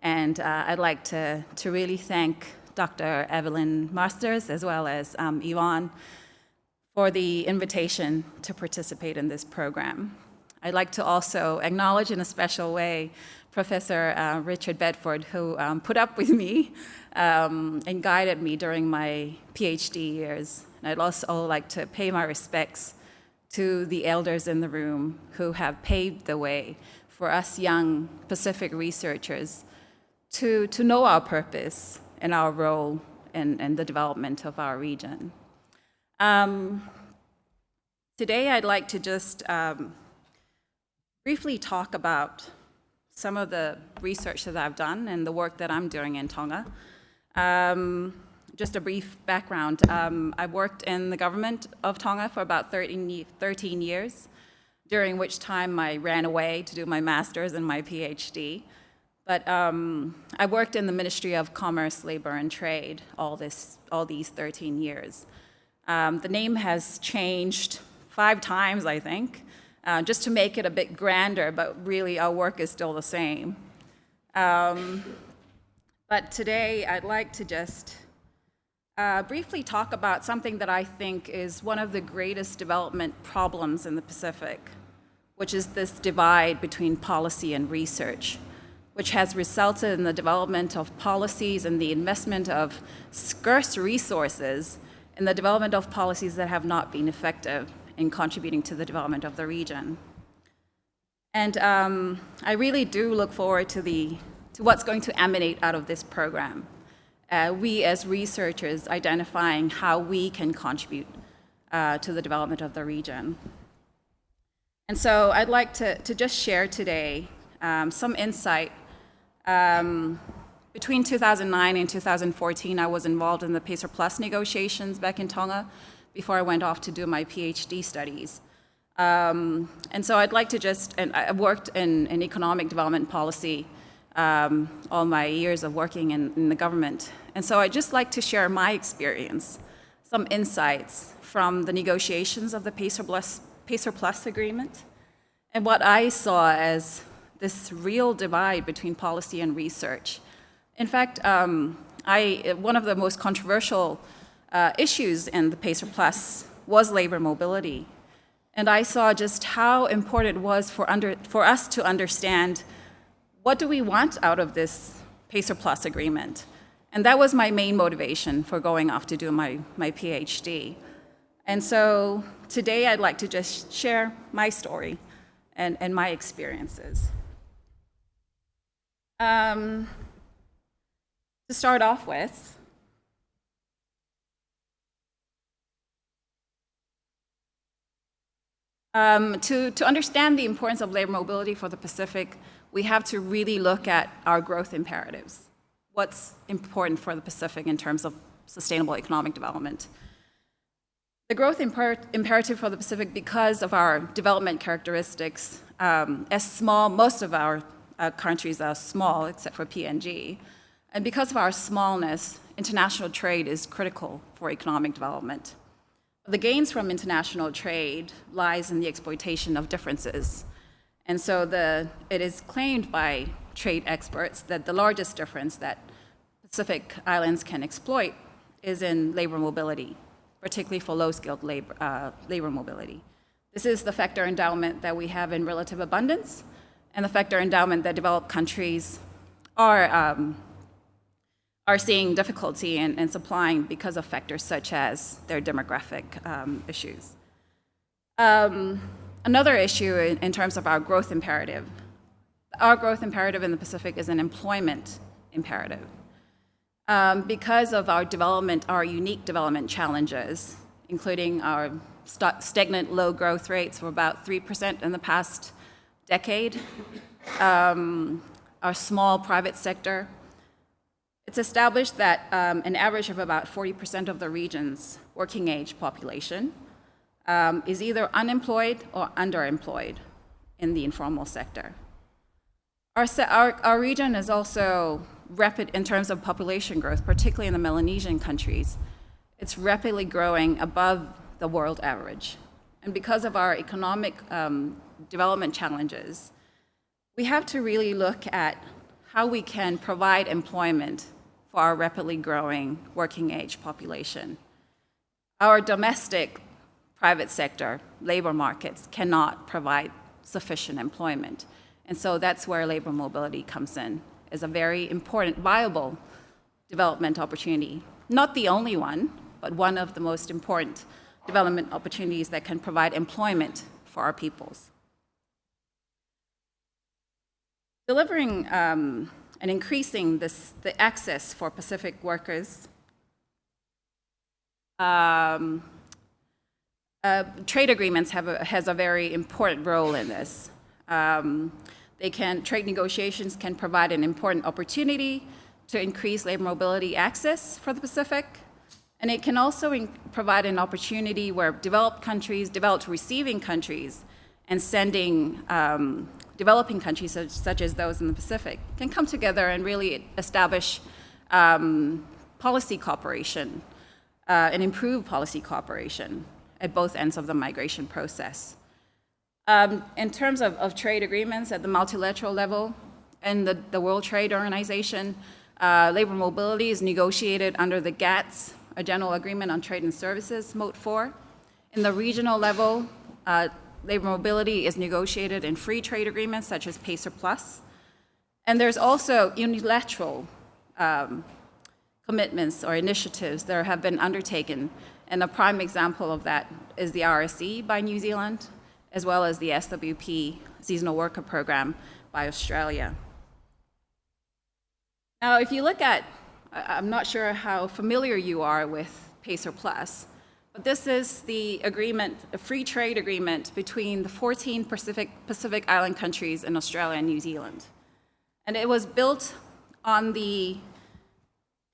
Speaker 3: And I'd like to really thank Dr. Evelyn Masters as well as Yvonne for the invitation to participate in this program. I'd like to also acknowledge in a special way Professor Richard Bedford, who put up with me and guided me during my PhD years. And I'd also like to pay my respects to the elders in the room who have paved the way for us young Pacific researchers to know our purpose and our role in the development of our region. Today, I'd like to just briefly talk about some of the research that I've done and the work that I'm doing in Tonga. Just a brief background. I worked in the government of Tonga for about 13 years, during which time I ran away to do my master's and my PhD. But I worked in the Ministry of Commerce, Labor, and Trade all these 13 years. The name has changed 5 times, I think, just to make it a bit grander, but really our work is still the same. But today I'd like to just briefly talk about something that I think is one of the greatest development problems in the Pacific, which is this divide between policy and research, which has resulted in the development of policies and the investment of scarce resources in the development of policies that have not been effective in contributing to the development of the region. And I really do look forward to what's going to emanate out of this program. We as researchers identifying how we can contribute to the development of the region. And so I'd like to just share today some insight. Between 2009 and 2014, I was involved in the PACER Plus negotiations back in Tonga before I went off to do my PhD studies. And so I'd like to and I worked in economic development policy all my years of working in the government. And so I'd just like to share my experience, some insights from the negotiations of the PACER Plus agreement, and what I saw as this real divide between policy and research. In fact, one of the most controversial issues in the PACER Plus was labor mobility. And I saw just how important it was for us to understand what do we want out of this PACER Plus agreement. And that was my main motivation for going off to do my PhD. And so today I'd like to just share my story and my experiences. To start off with, to understand the importance of labor mobility for the Pacific, we have to really look at our growth imperatives. What's important for the Pacific in terms of sustainable economic development? The growth imperative for the Pacific, because of our development characteristics, as small, most of our countries are small, except for PNG, and because of our smallness, international trade is critical for economic development. The gains from international trade lies in the exploitation of differences. And so it is claimed by trade experts that the largest difference that Pacific Islands can exploit is in labor mobility, particularly for low-skilled labor mobility. This is the factor endowment that we have in relative abundance, and the factor endowment that developed countries are seeing difficulty in supplying because of factors such as their demographic issues. Another issue in terms of our growth imperative in the Pacific is an employment imperative. Because of our unique development challenges, including our stagnant low growth rates of about 3% in the past decade, our small private sector, it's established that an average of about 40% of the region's working age population is either unemployed or underemployed in the informal sector. Our region is also rapid in terms of population growth, particularly in the Melanesian countries. It's rapidly growing above the world average. And because of our economic development challenges, we have to really look at how we can provide employment for our rapidly growing working age population. Our domestic private sector labor markets cannot provide sufficient employment. And so that's where labor mobility comes in, is a very important, viable development opportunity. Not the only one, but one of the most important development opportunities that can provide employment for our peoples. Delivering and increasing the access for Pacific workers, trade agreements has a very important role in this. Trade negotiations can provide an important opportunity to increase labor mobility access for the Pacific, and it can also provide an opportunity where developed receiving countries, and sending developing countries such as those in the Pacific can come together and really establish policy cooperation and improve policy cooperation at both ends of the migration process. In terms of trade agreements at the multilateral level and the World Trade Organization, labor mobility is negotiated under the GATS, a General Agreement on Trade and Services, Mode 4. In the regional level, labor mobility is negotiated in free trade agreements such as PACER Plus. And there's also unilateral commitments or initiatives that have been undertaken. And a prime example of that is the RSE by New Zealand, as well as the SWP, Seasonal Worker Program, by Australia. Now, if you look at, I'm not sure how familiar you are with PACER Plus, but this is the agreement, a free trade agreement between the 14 Pacific Island countries in Australia and New Zealand. And it was built on the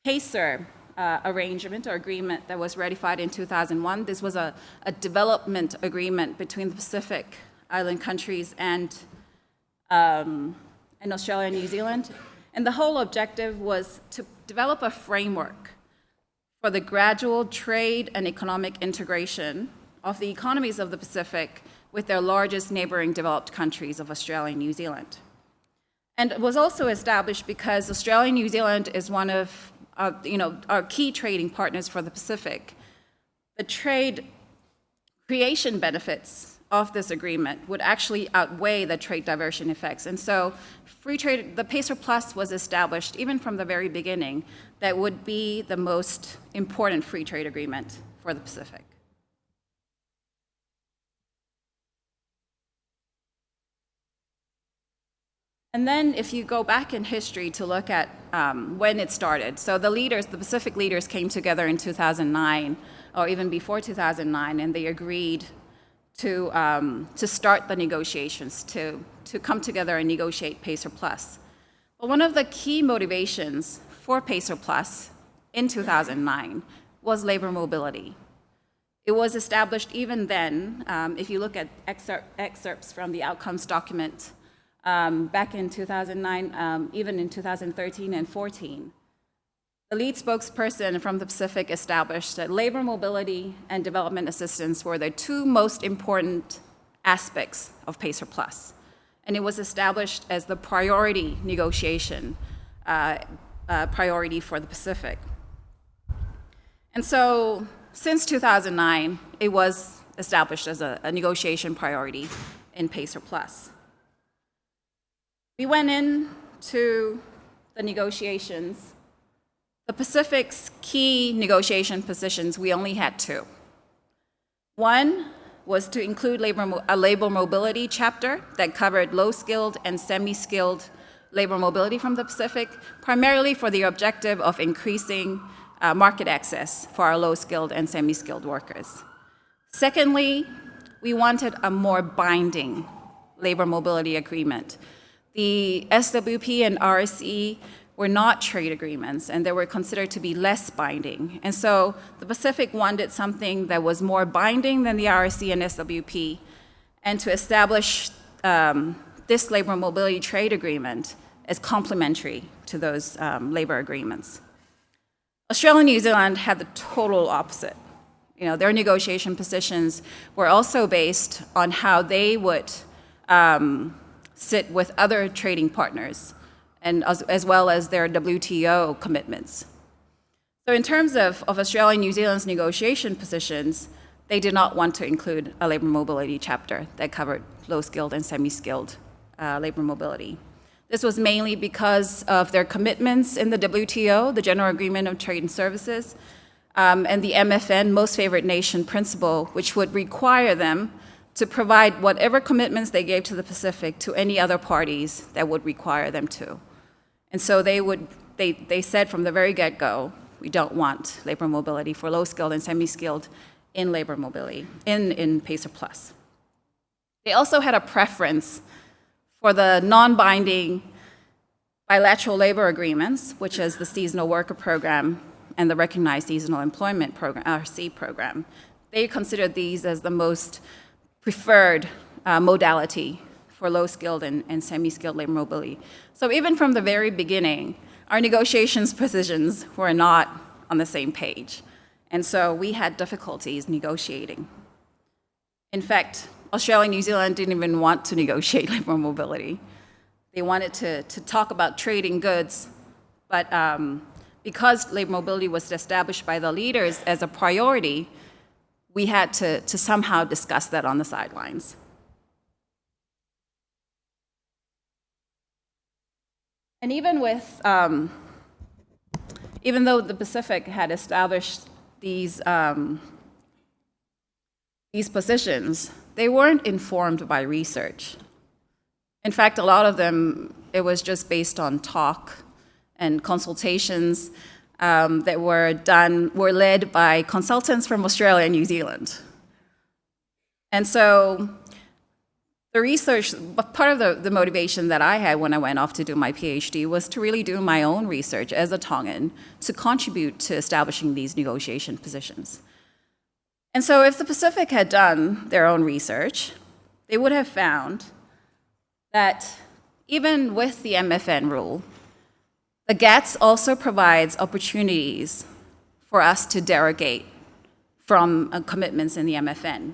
Speaker 3: PACER arrangement or agreement that was ratified in 2001. This was a development agreement between the Pacific Island countries and Australia and New Zealand. And the whole objective was to develop a framework for the gradual trade and economic integration of the economies of the Pacific with their largest neighboring developed countries of Australia and New Zealand. And it was also established because Australia and New Zealand is one of our key trading partners for the Pacific. The trade creation benefits of this agreement would actually outweigh the trade diversion effects. And so free trade, the PACER Plus was established even from the very beginning that would be the most important free trade agreement for the Pacific. And then if you go back in history to look at when it started, so the Pacific leaders came together in 2009, or even before 2009, and they agreed to start the negotiations, to come together and negotiate PACER Plus. But one of the key motivations for PACER Plus in 2009 was labor mobility. It was established even then, if you look at excerpts from the outcomes document back in 2009, even in 2013 and 14. The lead spokesperson from the Pacific established that labor mobility and development assistance were the two most important aspects of PACER Plus. And it was established as the priority negotiation priority for the Pacific. And so since 2009, it was established as a negotiation priority in PACER Plus. We went into the negotiations. The Pacific's key negotiation positions, we only had two. One was to include a labor mobility chapter that covered low-skilled and semi-skilled labor mobility from the Pacific, primarily for the objective of increasing market access for our low-skilled and semi-skilled workers. Secondly, we wanted a more binding labor mobility agreement. The SWP and RSE were not trade agreements, and they were considered to be less binding. And so the Pacific wanted something that was more binding than the RSE and SWP, and to establish this labor mobility trade agreement as complementary to those labor agreements. Australia and New Zealand had the total opposite. Their negotiation positions were also based on how they would sit with other trading partners, and as well as their WTO commitments. So in terms of Australia and New Zealand's negotiation positions, they did not want to include a labor mobility chapter that covered low-skilled and semi-skilled labor mobility. This was mainly because of their commitments in the WTO, the General Agreement on Trade and Services, and the MFN, Most Favored Nation principle, which would require them to provide whatever commitments they gave to the Pacific to any other parties that would require them to. And so they said from the very get-go, we don't want labor mobility for low-skilled and semi-skilled in labor mobility, in PACER Plus. They also had a preference for the non-binding bilateral labor agreements, which is the Seasonal Worker Program and the Recognized Seasonal Employment Program, RC program. They considered these as the most preferred modality for low-skilled and semi-skilled labor mobility. So even from the very beginning, our negotiations positions were not on the same page. And so we had difficulties negotiating. In fact, Australia and New Zealand didn't even want to negotiate labor mobility. They wanted to talk about trading goods, but because labor mobility was established by the leaders as a priority, we had to somehow discuss that on the sidelines. And even though the Pacific had established these positions, they weren't informed by research. In fact, a lot of them, it was just based on talk and consultations that were led by consultants from Australia and New Zealand. And so the research, part of the motivation that I had when I went off to do my PhD was to really do my own research as a Tongan to contribute to establishing these negotiation positions. And so if the Pacific had done their own research, they would have found that even with the MFN rule, the GATS also provides opportunities for us to derogate from commitments in the MFN.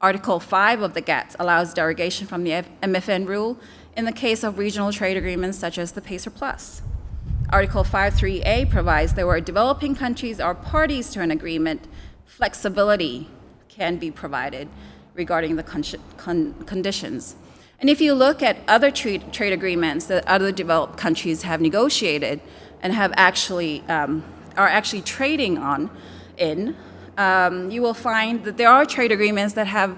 Speaker 3: Article 5 of the GATS allows derogation from the MFN rule in the case of regional trade agreements such as the PACER Plus. Article 5.3a provides that where developing countries are parties to an agreement, flexibility can be provided regarding the conditions. And if you look at other trade agreements that other developed countries have negotiated and have are actually trading you will find that there are trade agreements that have,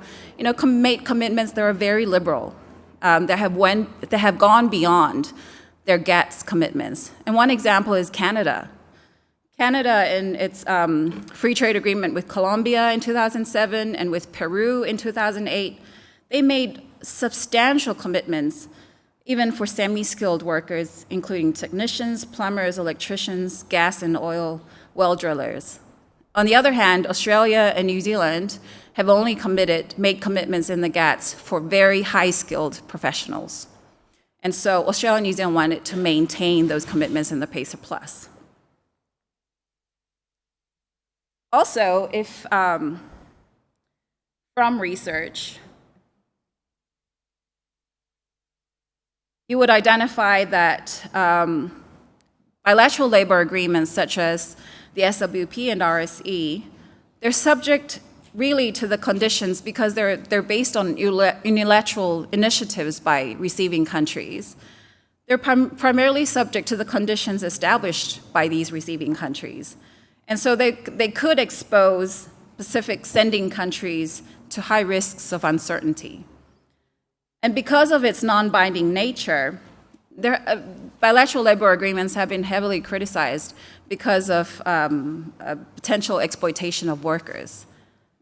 Speaker 3: made commitments that are very liberal, that have gone beyond their GATS commitments. And one example is Canada. Canada, in its free trade agreement with Colombia in 2007 and with Peru in 2008, they made substantial commitments, even for semi-skilled workers, including technicians, plumbers, electricians, gas and oil well drillers. On the other hand, Australia and New Zealand have only made commitments in the GATS for very high-skilled professionals. And so Australia and New Zealand wanted to maintain those commitments in the PACER Plus. Also, if from research, you would identify that bilateral labor agreements such as the SWP and RSE, they're subject really to the conditions because they're based on unilateral initiatives by receiving countries. They're primarily subject to the conditions established by these receiving countries. And so they could expose Pacific sending countries to high risks of uncertainty. And because of its non-binding nature, bilateral labor agreements have been heavily criticized because of potential exploitation of workers.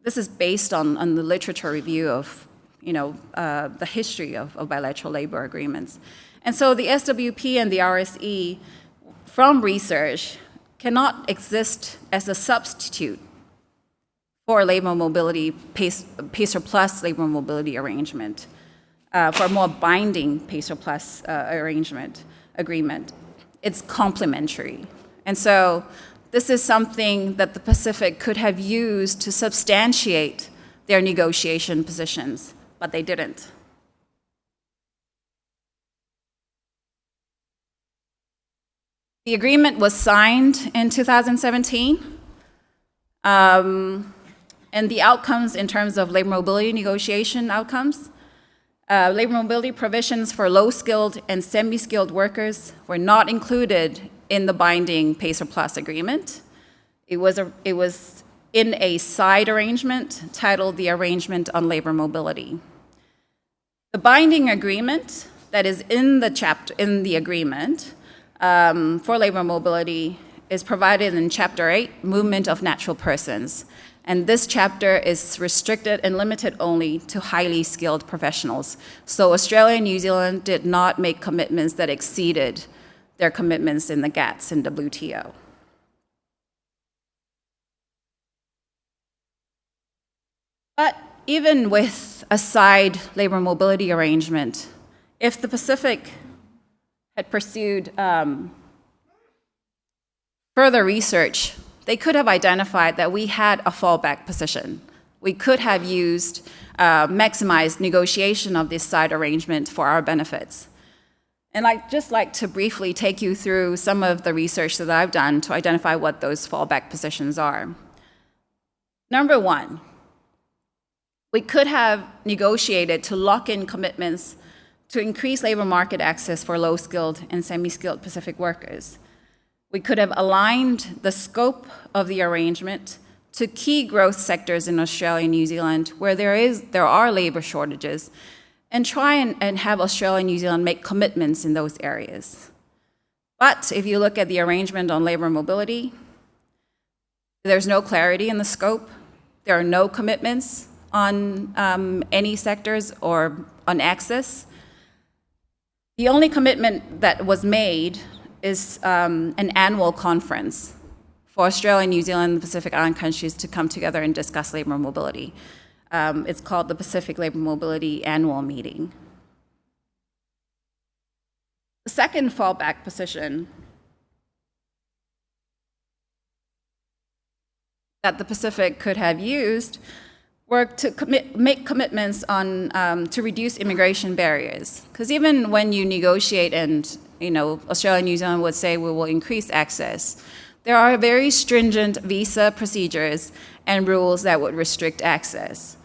Speaker 3: This is based on the literature review of the history of bilateral labor agreements. And so the SWP and the RSE, from research, cannot exist as a substitute for labor mobility, PACER Plus labor mobility arrangement, for a more binding PACER Plus agreement. It's complementary. And so this is something that the Pacific could have used to substantiate their negotiation positions, but they didn't. The agreement was signed in 2017, and the outcomes in terms of labor mobility negotiation outcomes, labor mobility provisions for low-skilled and semi-skilled workers were not included in the binding PACER Plus agreement. It was in a side arrangement titled the Arrangement on Labor Mobility. The binding agreement that is in the agreement for labor mobility is provided in Chapter 8, Movement of Natural Persons. And this chapter is restricted and limited only to highly skilled professionals. So Australia and New Zealand did not make commitments that exceeded their commitments in the GATS and WTO. But even with a side labor mobility arrangement, if the Pacific had pursued further research, they could have identified that we had a fallback position. We could have used maximized negotiation of this side arrangement for our benefits. And I'd just like to briefly take you through some of the research that I've done to identify what those fallback positions are. Number one, we could have negotiated to lock in commitments to increase labor market access for low-skilled and semi-skilled Pacific workers. We could have aligned the scope of the arrangement to key growth sectors in Australia and New Zealand where there are labor shortages, and try and have Australia and New Zealand make commitments in those areas. But if you look at the arrangement on labor mobility, there's no clarity in the scope. There are no commitments on any sectors or on access. The only commitment that was made is an annual conference for Australia, New Zealand, and the Pacific Island countries to come together and discuss labor mobility. It's called the Pacific Labor Mobility Annual Meeting. The second fallback position that the Pacific could have used were to make commitments on to reduce immigration barriers. Because even when you negotiate and Australia and New Zealand would say we will increase access, there are very stringent visa procedures and rules that would restrict access.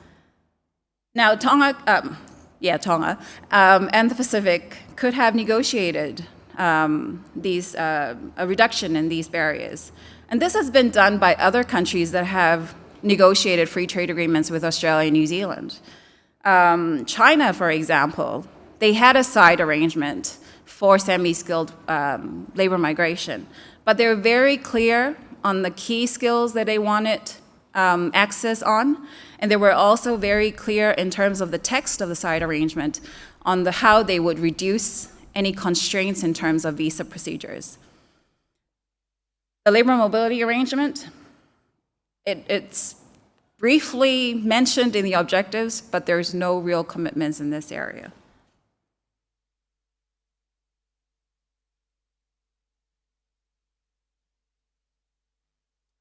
Speaker 3: Now, Tonga and the Pacific could have negotiated a reduction in these barriers. And this has been done by other countries that have negotiated free trade agreements with Australia and New Zealand. China, for example, they had a side arrangement for semi-skilled labor migration, but they were very clear on the key skills that they wanted access on, and they were also very clear in terms of the text of the side arrangement on how they would reduce any constraints in terms of visa procedures. The labor mobility arrangement, it's briefly mentioned in the objectives, but there's no real commitments in this area.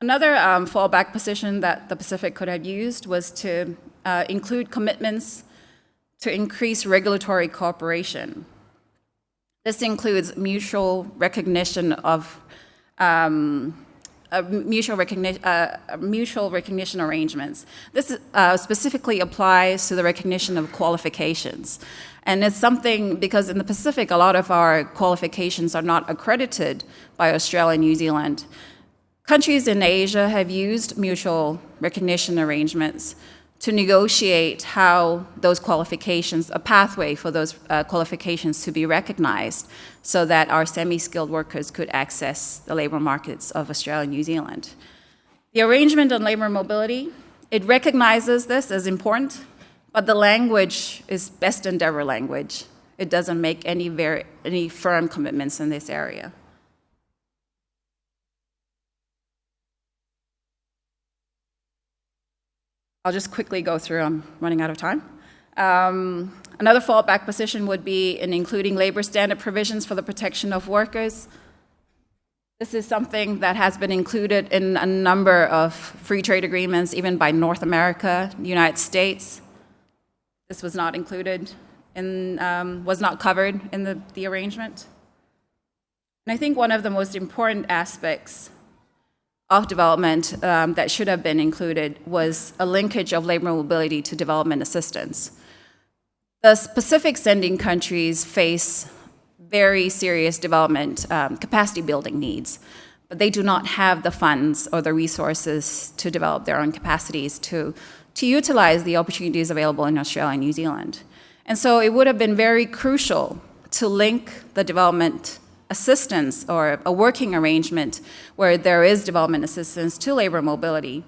Speaker 3: Another fallback position that the Pacific could have used was to include commitments to increase regulatory cooperation. This includes mutual recognition of mutual recognition arrangements. This specifically applies to the recognition of qualifications. And it's something, because in the Pacific, a lot of our qualifications are not accredited by Australia and New Zealand. Countries in Asia have used mutual recognition arrangements to negotiate how those qualifications, a pathway for those qualifications to be recognized so that our semi-skilled workers could access the labor markets of Australia and New Zealand. The arrangement on labor mobility, it recognizes this as important, but the language is best endeavor language. It doesn't make any firm commitments in this area. I'll just quickly go through, I'm running out of time. Another fallback position would be in including labor standard provisions for the protection of workers. This is something that has been included in a number of free trade agreements, even by North America, the United States. This was not included was not covered in the arrangement. And I think one of the most important aspects of development that should have been included was a linkage of labor mobility to development assistance. The Pacific sending countries face very serious development capacity building needs, but they do not have the funds or the resources to develop their own capacities to utilize the opportunities available in Australia and New Zealand. And so it would have been very crucial to link the development assistance or a working arrangement where there is development assistance to labor mobility.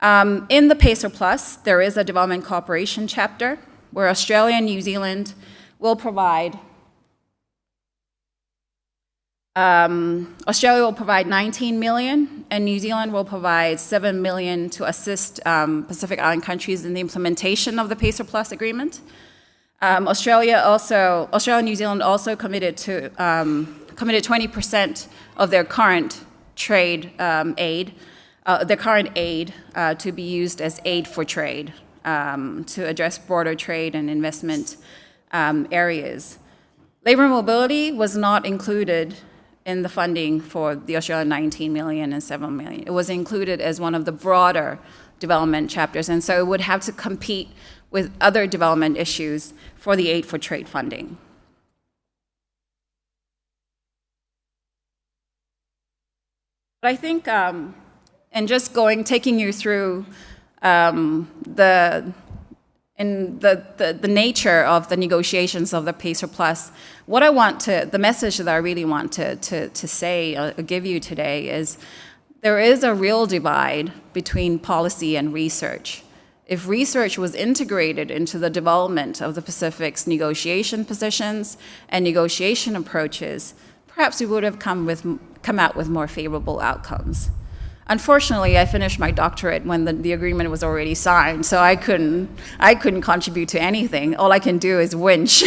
Speaker 3: In the PACER Plus, there is a development cooperation chapter where Australia and New Zealand will provide Australia will provide 19 million, and New Zealand will provide 7 million to assist Pacific Island countries in the implementation of the PACER Plus agreement. Australia and New Zealand also committed 20% of their current trade aid, to be used as aid for trade to address border trade and investment areas. Labor mobility was not included in the funding for the Australian 19 million and 7 million. It was included as one of the broader development chapters, and so it would have to compete with other development issues for the aid for trade funding. But I think, and just taking you through the nature of the negotiations of the PACER Plus, the message that I really want to say, give you today is there is a real divide between policy and research. If research was integrated into the development of the Pacific's negotiation positions and negotiation approaches, perhaps we would have come out with more favorable outcomes. Unfortunately, I finished my doctorate when the agreement was already signed, so I couldn't contribute to anything. All I can do is winch.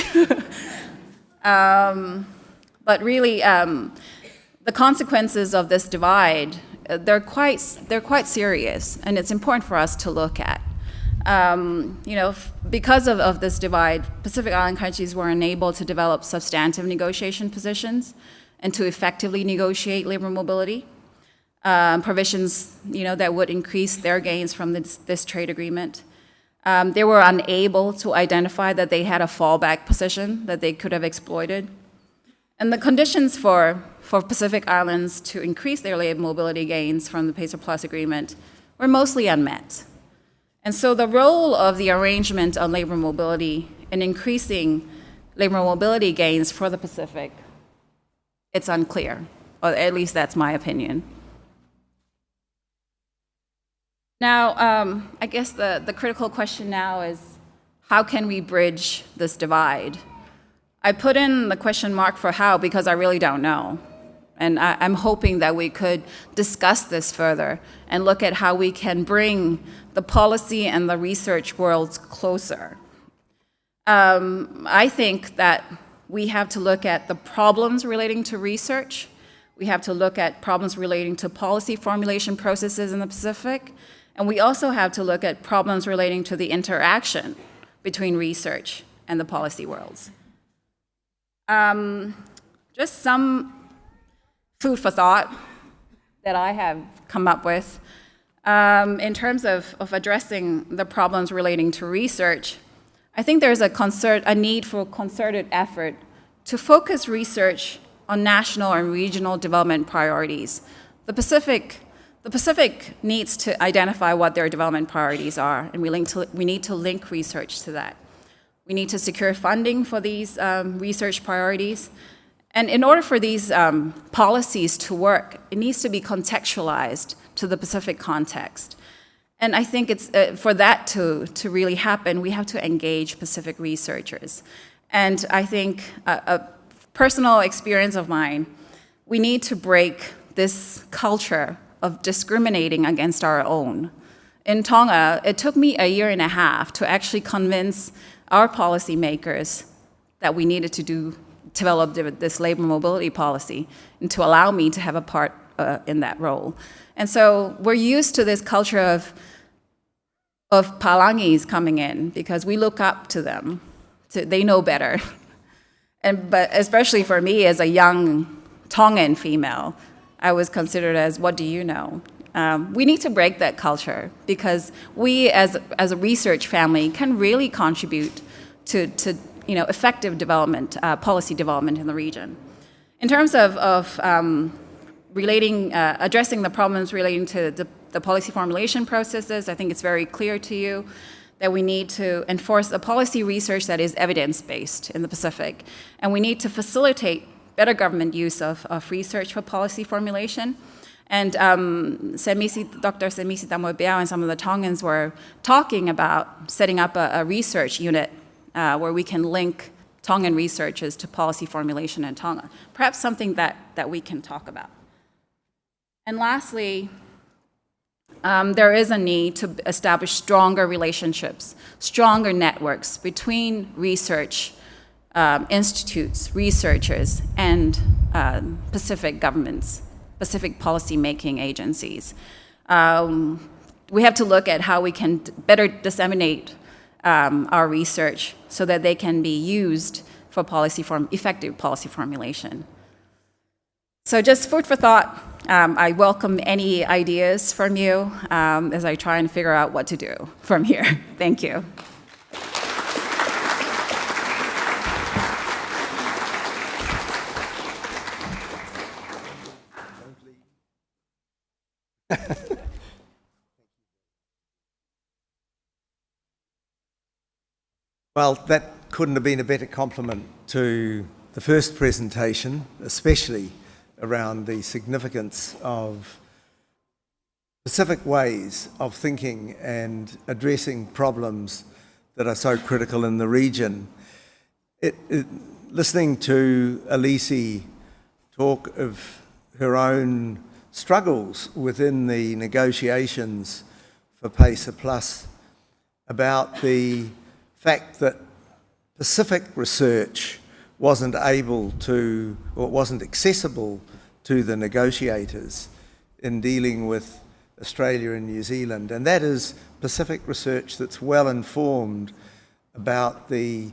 Speaker 3: But really, the consequences of this divide, they're quite serious, and it's important for us to look at. Because of this divide, Pacific Island countries were unable to develop substantive negotiation positions and to effectively negotiate labor mobility. Provisions, that would increase their gains from this trade agreement. They were unable to identify that they had a fallback position that they could have exploited. And the conditions for Pacific Islands to increase their labor mobility gains from the PACER Plus agreement were mostly unmet. And so the role of the arrangement on labor mobility in increasing labor mobility gains for the Pacific, it's unclear, or at least that's my opinion. Now, I guess the critical question now is, how can we bridge this divide? I put in the question mark for how because I really don't know. And I'm hoping that we could discuss this further and look at how we can bring the policy and the research worlds closer. I think that we have to look at the problems relating to research. We have to look at problems relating to policy formulation processes in the Pacific. And we also have to look at problems relating to the interaction between research and the policy worlds. Just some food for thought that I have come up with. In terms of addressing the problems relating to research, I think there's a need for concerted effort to focus research on national and regional development priorities. The Pacific needs to identify what their development priorities are, and we need to link research to that. We need to secure funding for these research priorities. And in order for these policies to work, it needs to be contextualized to the Pacific context. And I think for that to really happen, we have to engage Pacific researchers. And I think a personal experience of mine, we need to break this culture of discriminating against our own. In Tonga, it took me 1.5 years to actually convince our policymakers that we needed to develop this labor mobility policy and to allow me to have a part in that role. And so we're used to this culture of palangis coming in because we look up to them. They know better. But especially for me as a young Tongan female, I was considered as, what do you know? We need to break that culture because we as a research family can really contribute to effective development, policy development in the region. In terms of addressing the problems relating to the policy formulation processes. I think it's very clear to you that we need to enforce a policy research that is evidence-based in the Pacific. And we need to facilitate better government use of research for policy formulation. And Dr. Semisi Tamoebeao and some of the Tongans were talking about setting up a research unit where we can link Tongan researchers to policy formulation in Tonga. Perhaps something that we can talk about. And lastly, there is a need to establish stronger relationships, stronger networks between research institutes, researchers, and Pacific governments, Pacific policy-making agencies. We have to look at how we can better disseminate our research so that they can be used for effective policy formulation. So just food for thought. I welcome any ideas from you as I try and figure out what to do from here. Thank you.
Speaker 1: Well, that couldn't have been a better compliment to the first presentation, especially around the significance of specific ways of thinking and addressing problems that are so critical in the region. Listening to Alisi talk of her own struggles within the negotiations for PACER Plus, about the fact that Pacific research wasn't able to, or wasn't accessible to the negotiators in dealing with Australia and New Zealand. And that is Pacific research that's well informed about the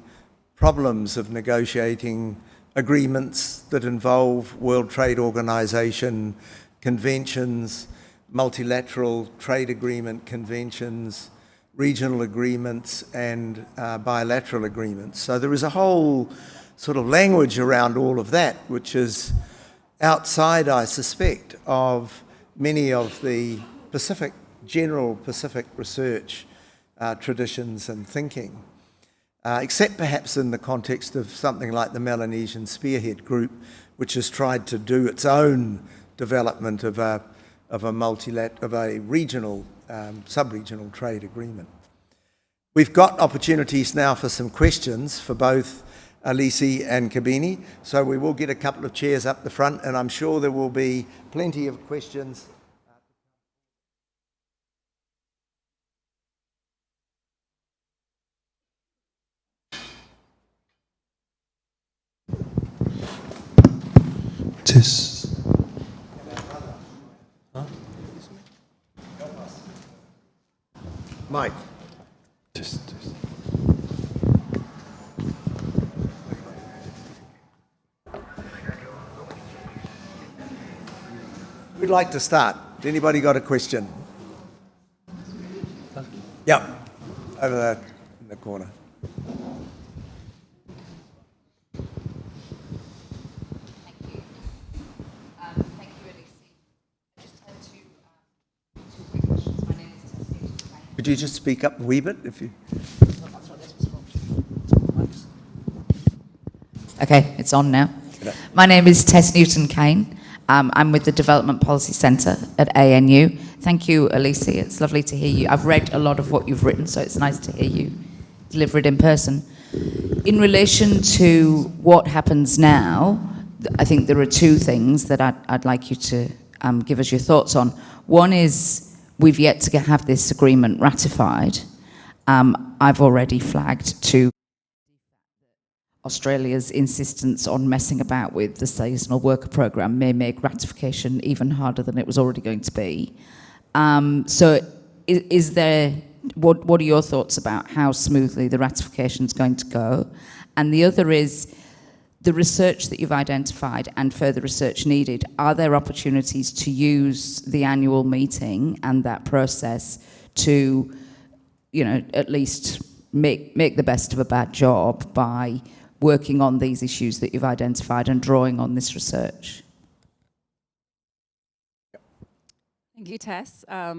Speaker 1: problems of negotiating agreements that involve World Trade Organization conventions, multilateral trade agreement conventions, regional agreements, and bilateral agreements. So there is a whole sort of language around all of that, which is outside, I suspect, of many of the general Pacific research traditions and thinking, except perhaps in the context of something like the Melanesian Spearhead Group, which has tried to do its own development of a regional, sub-regional trade agreement. We've got opportunities now for some questions for both Alisi and Kabini, so we will get a couple of chairs up the front, and I'm sure there will be plenty of questions. Mike. We'd like to start. Anybody got a question? Yeah, over there in the corner.
Speaker 4: Thank you. Thank you, Alisi. I just had two quick questions. My name is Tess.
Speaker 1: Could you just speak up a wee bit if you...
Speaker 4: Okay, it's on now. My name is Tess Newton-Kane. I'm with the Development Policy Centre at ANU. Thank you, Alisi. It's lovely to hear you. I've read a lot of what you've written, so it's nice to hear you deliver it in person. In relation to what happens now, I think there are two things that I'd like you to give us your thoughts on. One is we've yet to have this agreement ratified. I've already flagged to Australia's insistence on messing about with the seasonal worker program may make ratification even harder than it was already going to be. So is there, what are your thoughts about how smoothly the ratification is going to go? And the other is the research that you've identified and further research needed. Are there opportunities to use the annual meeting and that process to, you know, at least make the best of a bad job by working on these issues that you've identified and drawing on this research?
Speaker 3: Thank you, Tess. I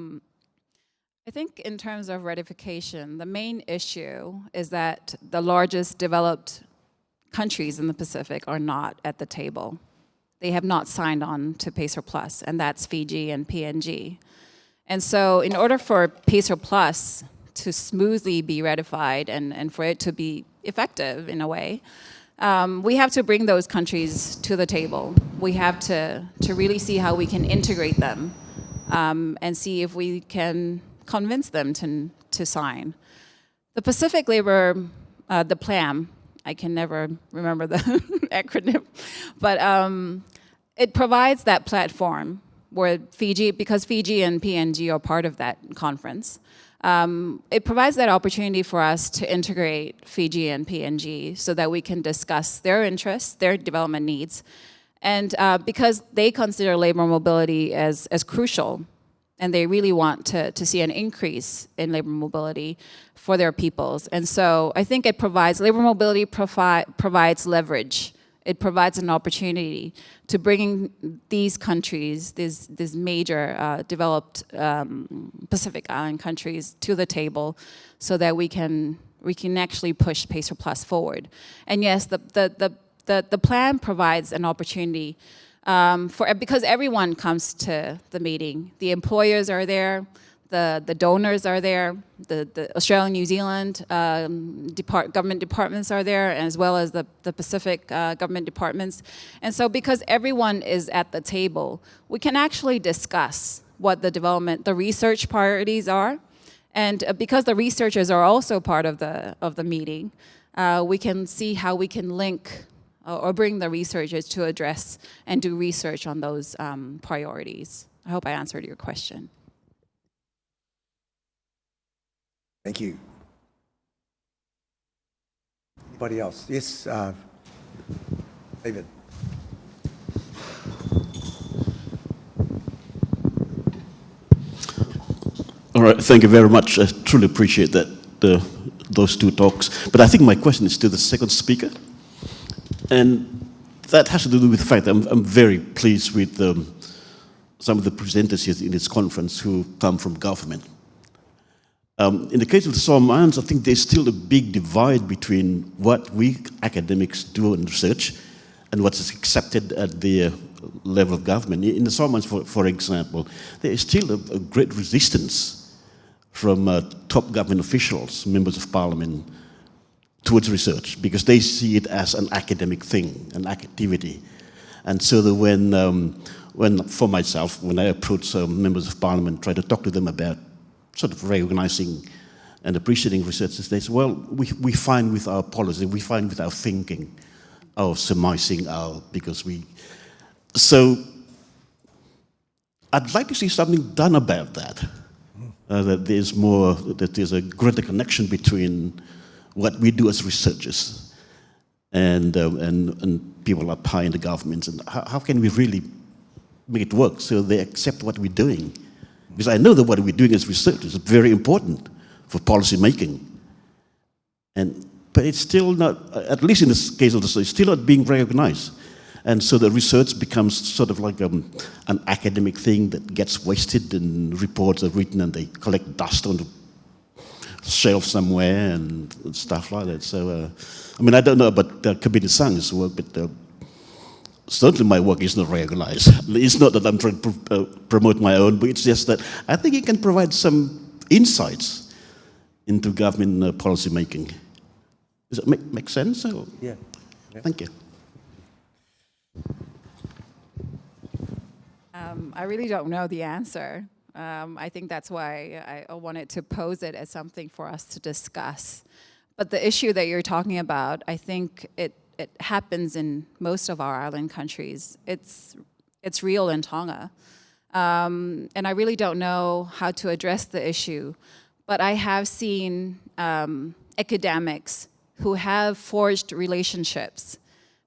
Speaker 3: think in terms of ratification, the main issue is that the largest developed countries in the Pacific are not at the table. They have not signed on to PACER Plus, and that's Fiji and PNG. And so in order for PACER Plus to smoothly be ratified and for it to be effective in a way, we have to bring those countries to the table. We have to really see how we can integrate them and see if we can convince them to sign. The Pacific Labor, the PLAM, I can never remember the acronym, but it provides that platform where Fiji, because Fiji and PNG are part of that conference, it provides that opportunity for us to integrate Fiji and PNG so that we can discuss their interests, their development needs, and because they consider labor mobility as crucial, and they really want to see an increase in labor mobility for their peoples. And so I think it provides, labor mobility provides leverage. It provides an opportunity to bring these countries, these major developed Pacific Island countries to the table so that we can actually push PACER Plus forward. And yes, the plan provides an opportunity because everyone comes to the meeting. The employers are there, the donors are there, the Australia, New Zealand government departments are there, as well as the Pacific government departments. And so because everyone is at the table, we can actually discuss what the research priorities are. And because the researchers are also part of the meeting, we can see how we can link or bring the researchers to address and do research on those priorities. I hope I answered your question.
Speaker 1: Thank you. Anybody else? Yes, David.
Speaker 5: All right, thank you very much. I truly appreciate that, those two talks. But I think my question is to the second speaker. And that has to do with the fact that I'm very pleased with some of the presenters here in this conference who come from government. In the case of the Solomon Islands, I think there's still a big divide between what we academics do in research and what is accepted at the level of government. In the Solomon Islands, for example, there is still a great resistance from top government officials, members of parliament, towards research, because they see it as an academic thing, an activity. And so that when for myself, when I approach members of parliament, try to talk to them about sort of recognizing and appreciating research, they say, well, we find with our policy, we find with our thinking, our surmising, so I'd like to see something done about that. That there's a greater connection between what we do as researchers and people up high in the governments, and how can we really make it work so they accept what we're doing? Because I know that what we're doing as researchers is very important for policy making, but it's still not, at least in this case of the study, it's still not being recognized. And so the research becomes sort of like an academic thing that gets wasted, and reports are written and they collect dust on the shelf somewhere and stuff like that. So, I mean, I don't know about Kabini Sanga's work, but certainly my work is not recognized. It's not that I'm trying to promote my own, but it's just that I think it can provide some insights into government policy making. Does that make sense? Or?
Speaker 1: Yeah.
Speaker 5: Thank you.
Speaker 3: I really don't know the answer. I think that's why I wanted to pose it as something for us to discuss. But the issue that you're talking about, I think it happens in most of our island countries. It's real in Tonga. And I really don't know how to address the issue. But I have seen academics who have forged relationships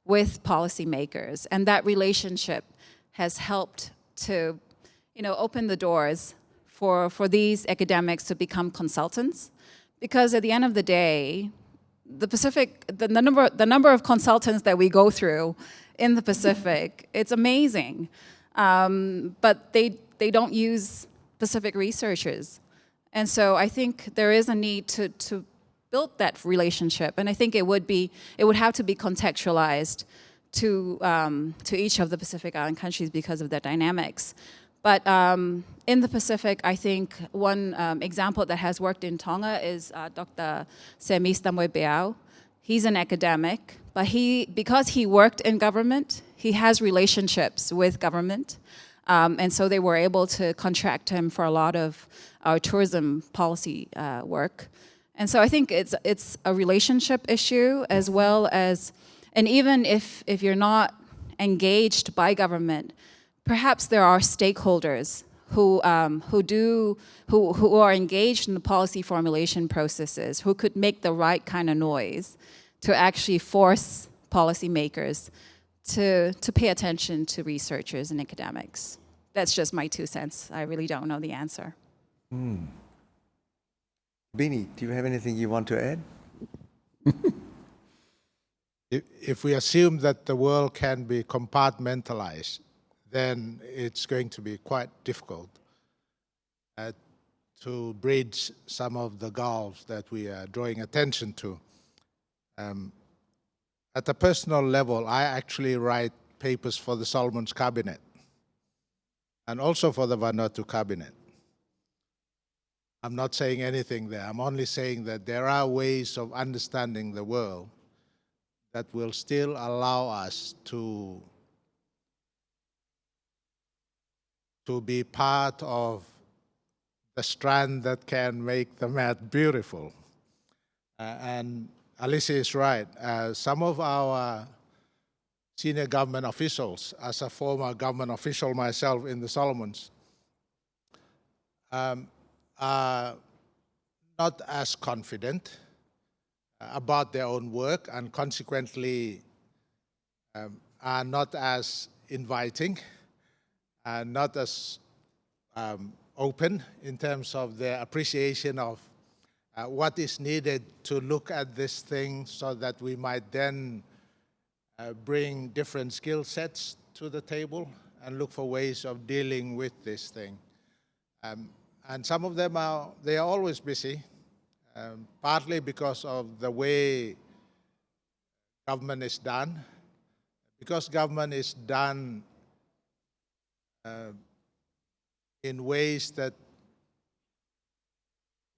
Speaker 3: with policymakers, and that relationship has helped to, open the doors for these academics to become consultants. Because at the end of the day, the Pacific, the number of consultants that we go through in the Pacific, it's amazing. But they they don't use Pacific researchers. And so I think there is a need to build that relationship, and I think it would have to be contextualized to each of the Pacific Island countries because of their dynamics. But in the Pacific, I think one example that has worked in Tonga is Dr. Semis Tamoepeau. He's an academic, but because he worked in government, he has relationships with government. And so they were able to contract him for a lot of our tourism policy work. And so I think it's a relationship issue as well as, and even if you're not engaged by government, perhaps there are stakeholders who are engaged in the policy formulation processes, who could make the right kind of noise to actually force policymakers to pay attention to researchers and academics. That's just my 2 cents. I really don't know the answer.
Speaker 1: Kabini, do you have anything you want to add?
Speaker 2: If we assume that the world can be compartmentalized, then it's going to be quite difficult to bridge some of the gulfs that we are drawing attention to. At a personal level, I actually write papers for the Solomons Cabinet and also for the Vanuatu Cabinet. I'm not saying anything there. I'm only saying that there are ways of understanding the world that will still allow us to be part of the strand that can make the mat beautiful. And Alisi is right. Some of our senior government officials, as a former government official myself in the Solomons, are not as confident about their own work and consequently are not as inviting and not as open in terms of their appreciation of what is needed to look at this thing so that we might then bring different skill sets to the table and look for ways of dealing with this thing. And some of them they are always busy, partly because of the way government is done. Because government is done in ways that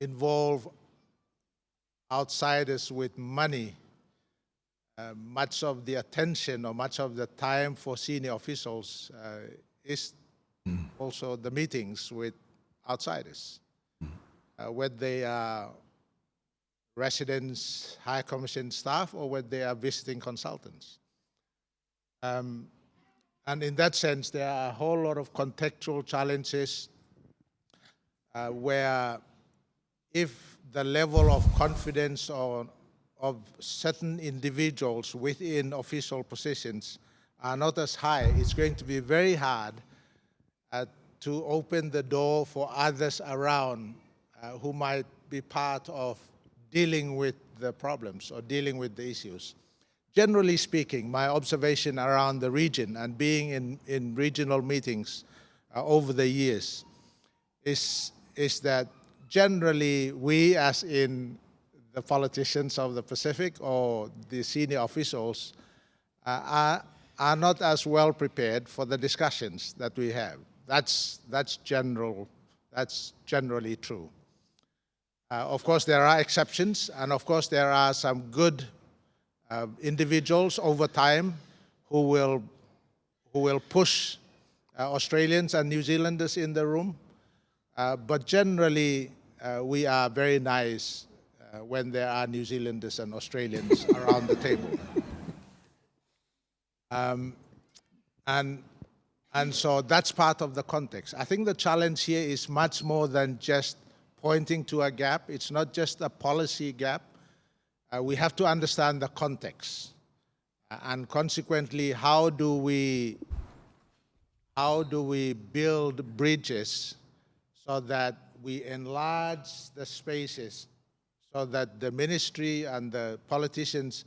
Speaker 2: involve outsiders with money, much of the attention or much of the time for senior officials is also the meetings with outsiders, whether they are residents, high commission staff, or whether they are visiting consultants. And in that sense, there are a whole lot of contextual challenges where if the level of confidence of certain individuals within official positions are not as high, it's going to be very hard to open the door for others around who might be part of dealing with the problems or dealing with the issues. Generally speaking, my observation around the region and being in regional meetings over the years is that generally we, as in the politicians of the Pacific or the senior officials, are not as well prepared for the discussions that we have. That's generally true. Of course, there are exceptions, and of course, there are some good individuals over time who will push Australians and New Zealanders in the room. But generally, we are very nice when there are New Zealanders and Australians around the table. And so that's part of the context. I think the challenge here is much more than just pointing to a gap. It's not just a policy gap. We have to understand the context. And consequently, how do we build bridges so that we enlarge the spaces so that the ministry and the politicians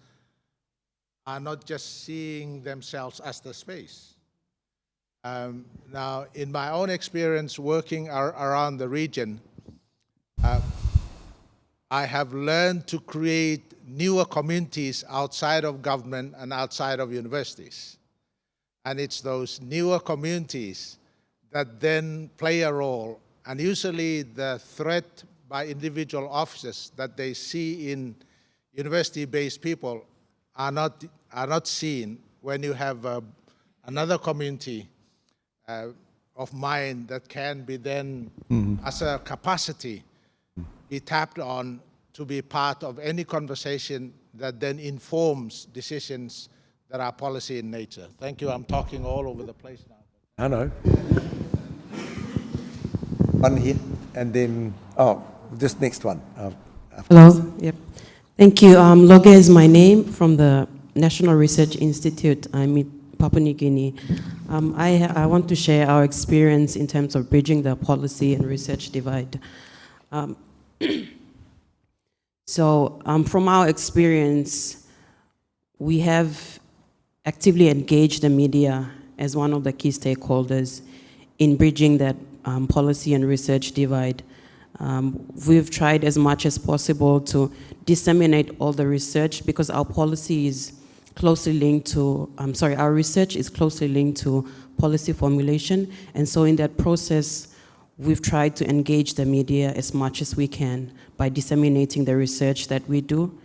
Speaker 2: are not just seeing themselves as the space, Now, in my own experience working around the region, I have learned to create newer communities outside of government and outside of universities. And it's those newer communities that then play a role. And usually the threat by individual officers that they see in university-based people are not seen when you have another community of mind that can be then, as a capacity, be tapped on to be part of any conversation that then informs decisions that are policy in nature. Thank you. I'm talking all over the place now.
Speaker 1: I know. One here, and then, just next one.
Speaker 6: Hello. Yep. Thank you. Loge is my name from the National Research Institute. I'm in Papua New Guinea. I want to share our experience in terms of bridging the policy and research divide. So from our experience, we have actively engaged the media as one of the key stakeholders in bridging that policy and research divide. We've tried as much as possible to disseminate all the research because our policy is closely linked to, our research is closely linked to policy formulation. And so in that process, we've tried to engage the media as much as we can by disseminating the research that we do.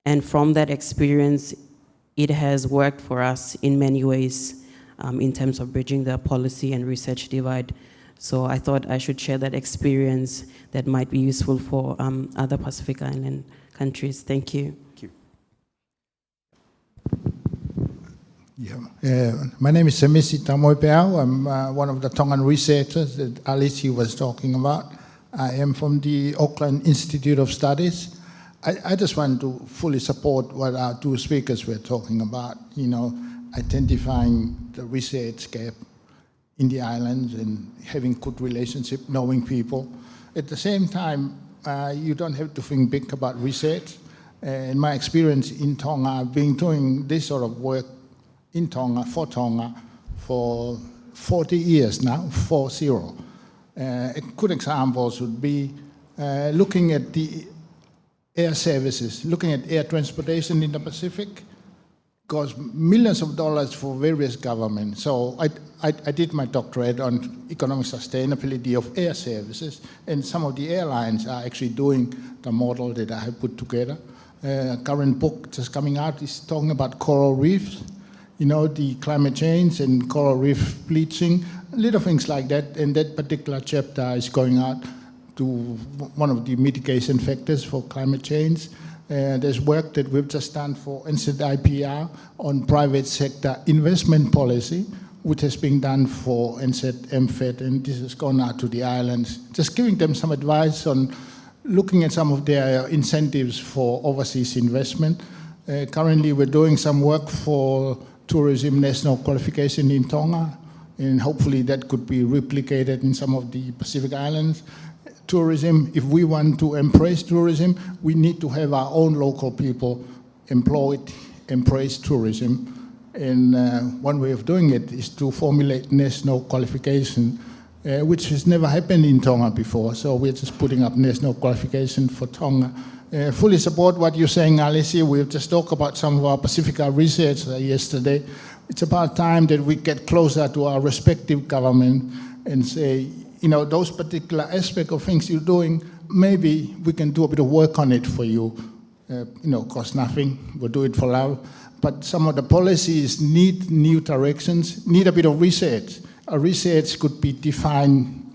Speaker 6: And from that experience, it has worked for us in many ways in terms of bridging the policy and research divide. So I thought I should share that experience that might be useful for other Pacific Island countries. Thank you.
Speaker 1: Thank you.
Speaker 7: Yeah. My name is Semisi Tamoipeau. I'm one of the Tongan researchers that Alisi was talking about. I am from the Auckland Institute of Studies. I just want to fully support what our two speakers were talking about, identifying the research gap in the islands and having good relationship, knowing people. At the same time, you don't have to think big about research. In my experience in Tonga, I've been doing this sort of work in Tonga for 40 years now, 40. Good examples would be looking at the air services, looking at air transportation in the Pacific, costs millions of dollars for various governments. So I did my doctorate on economic sustainability of air services, and some of the airlines are actually doing the model that I have put together. Current book just coming out is talking about coral reefs, the climate change and coral reef bleaching, little things like that. And that particular chapter is going out to one of the mitigation factors for climate change. There's work that we've just done for NZIPR on private sector investment policy, which has been done for NZMFED, and this has gone out to the islands, just giving them some advice on looking at some of their incentives for overseas investment. Currently, we're doing some work for tourism national qualification in Tonga, and hopefully that could be replicated in some of the Pacific Islands. Tourism, if we want to embrace tourism, we need to have our own local people employed, embrace tourism. And one way of doing it is to formulate national qualification, which has never happened in Tonga before. So we're just putting up national qualification for Tonga. Fully support what you're saying, Alesi. We've just talked about some of our Pacifica research yesterday. It's about time that we get closer to our respective government and say, those particular aspects of things you're doing, maybe we can do a bit of work on it for you. Cost nothing, we'll do it for love. But some of the policies need new directions, need a bit of research. A research could be defined,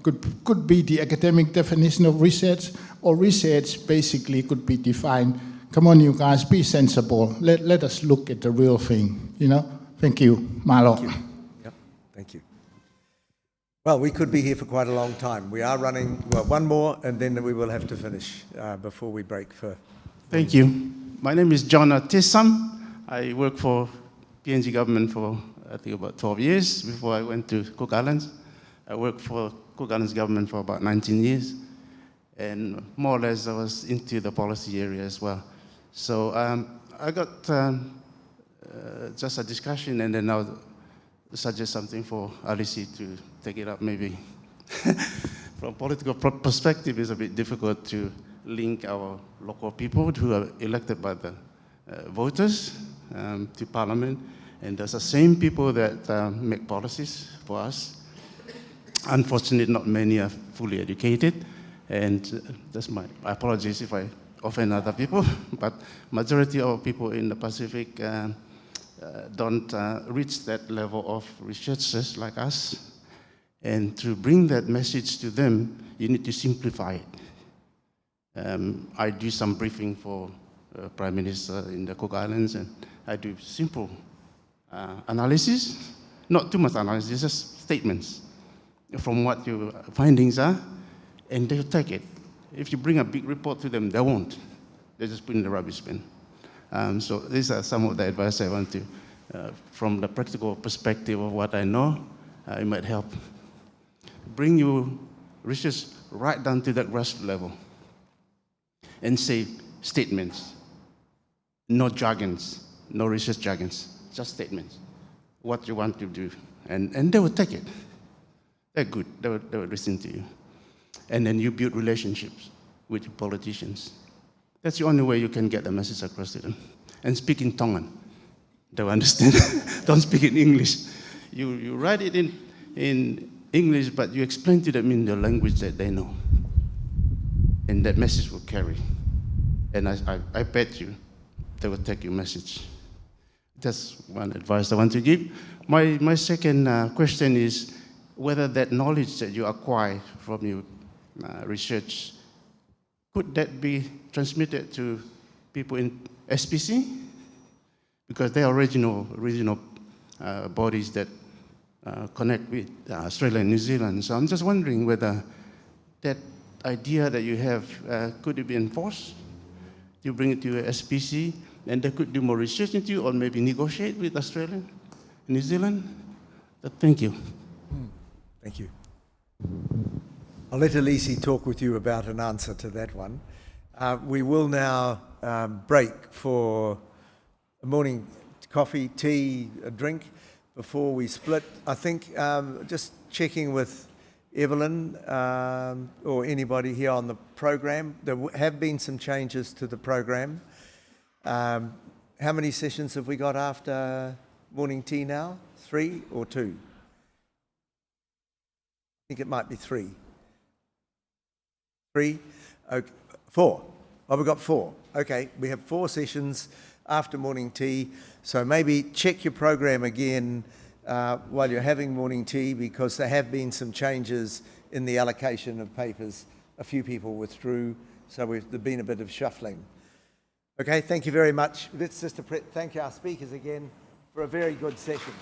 Speaker 7: could be the academic definition of research, or research basically could be defined, come on you guys, be sensible, let us look at the real thing, Thank you, Malo.
Speaker 1: Thank you. Yep. Thank you. Well, we could be here for quite a long time. We are running, one more, and then we will have to finish before we break for...
Speaker 8: Thank you. My name is John Tissam. I work for PNG government for, I think, about 12 years before I went to Cook Islands. I worked for Cook Islands government for about 19 years. And more or less, I was into the policy area as well. So I got just a discussion, and then now suggest something for Alisi to take it up maybe. From a political perspective, it's a bit difficult to link our local people who are elected by the voters to parliament, and there's the same people that make policies for us. Unfortunately, not many are fully educated, and that's my apologies if I offend other people, but majority of people in the Pacific don't reach that level of researchers like us. And to bring that message to them, you need to simplify it. I do some briefing for Prime Minister in the Cook Islands, and I do simple analysis, not too much analysis, just statements from what your findings are, and they'll take it. If you bring a big report to them, they won't. They just put in the rubbish bin. So these are some of the advice I want to, from the practical perspective of what I know, it might help. Bring your research right down to that grassroots level and say statements, no jargons, no research jargons, just statements, what you want to do. And they will take it. They're good, they will listen to you. And then you build relationships with your politicians. That's the only way you can get the message across to them. And speak in Tongan. They will understand. Don't speak in English. You write it in English, but you explain to them in the language that they know. And that message will carry. And I bet you they will take your message. That's one advice I want to give. My second question is whether that knowledge that you acquire from your research, could that be transmitted to people in SPC? Because they are regional bodies that connect with Australia and New Zealand. So I'm just wondering whether that idea that you have, could it be enforced? You bring it to SPC, and they could do more research into you, or maybe negotiate with Australia and New Zealand? Thank you.
Speaker 1: Thank you. I'll let Alisi talk with you about an answer to that one. We will now break for a morning coffee, tea, a drink before we split. I think just checking with Evelyn or anybody here on the program, there have been some changes to the program. How many sessions have we got after morning tea now? 3 or 2? I think it might be 3. 3? Okay. 4. Oh, we've got 4. Okay, we have 4 sessions after morning tea. So maybe check your program again while you're having morning tea, because there have been some changes in the allocation of papers. A few people withdrew, so there's been a bit of shuffling. Okay, thank you very much. Let's just thank our speakers again for a very good session.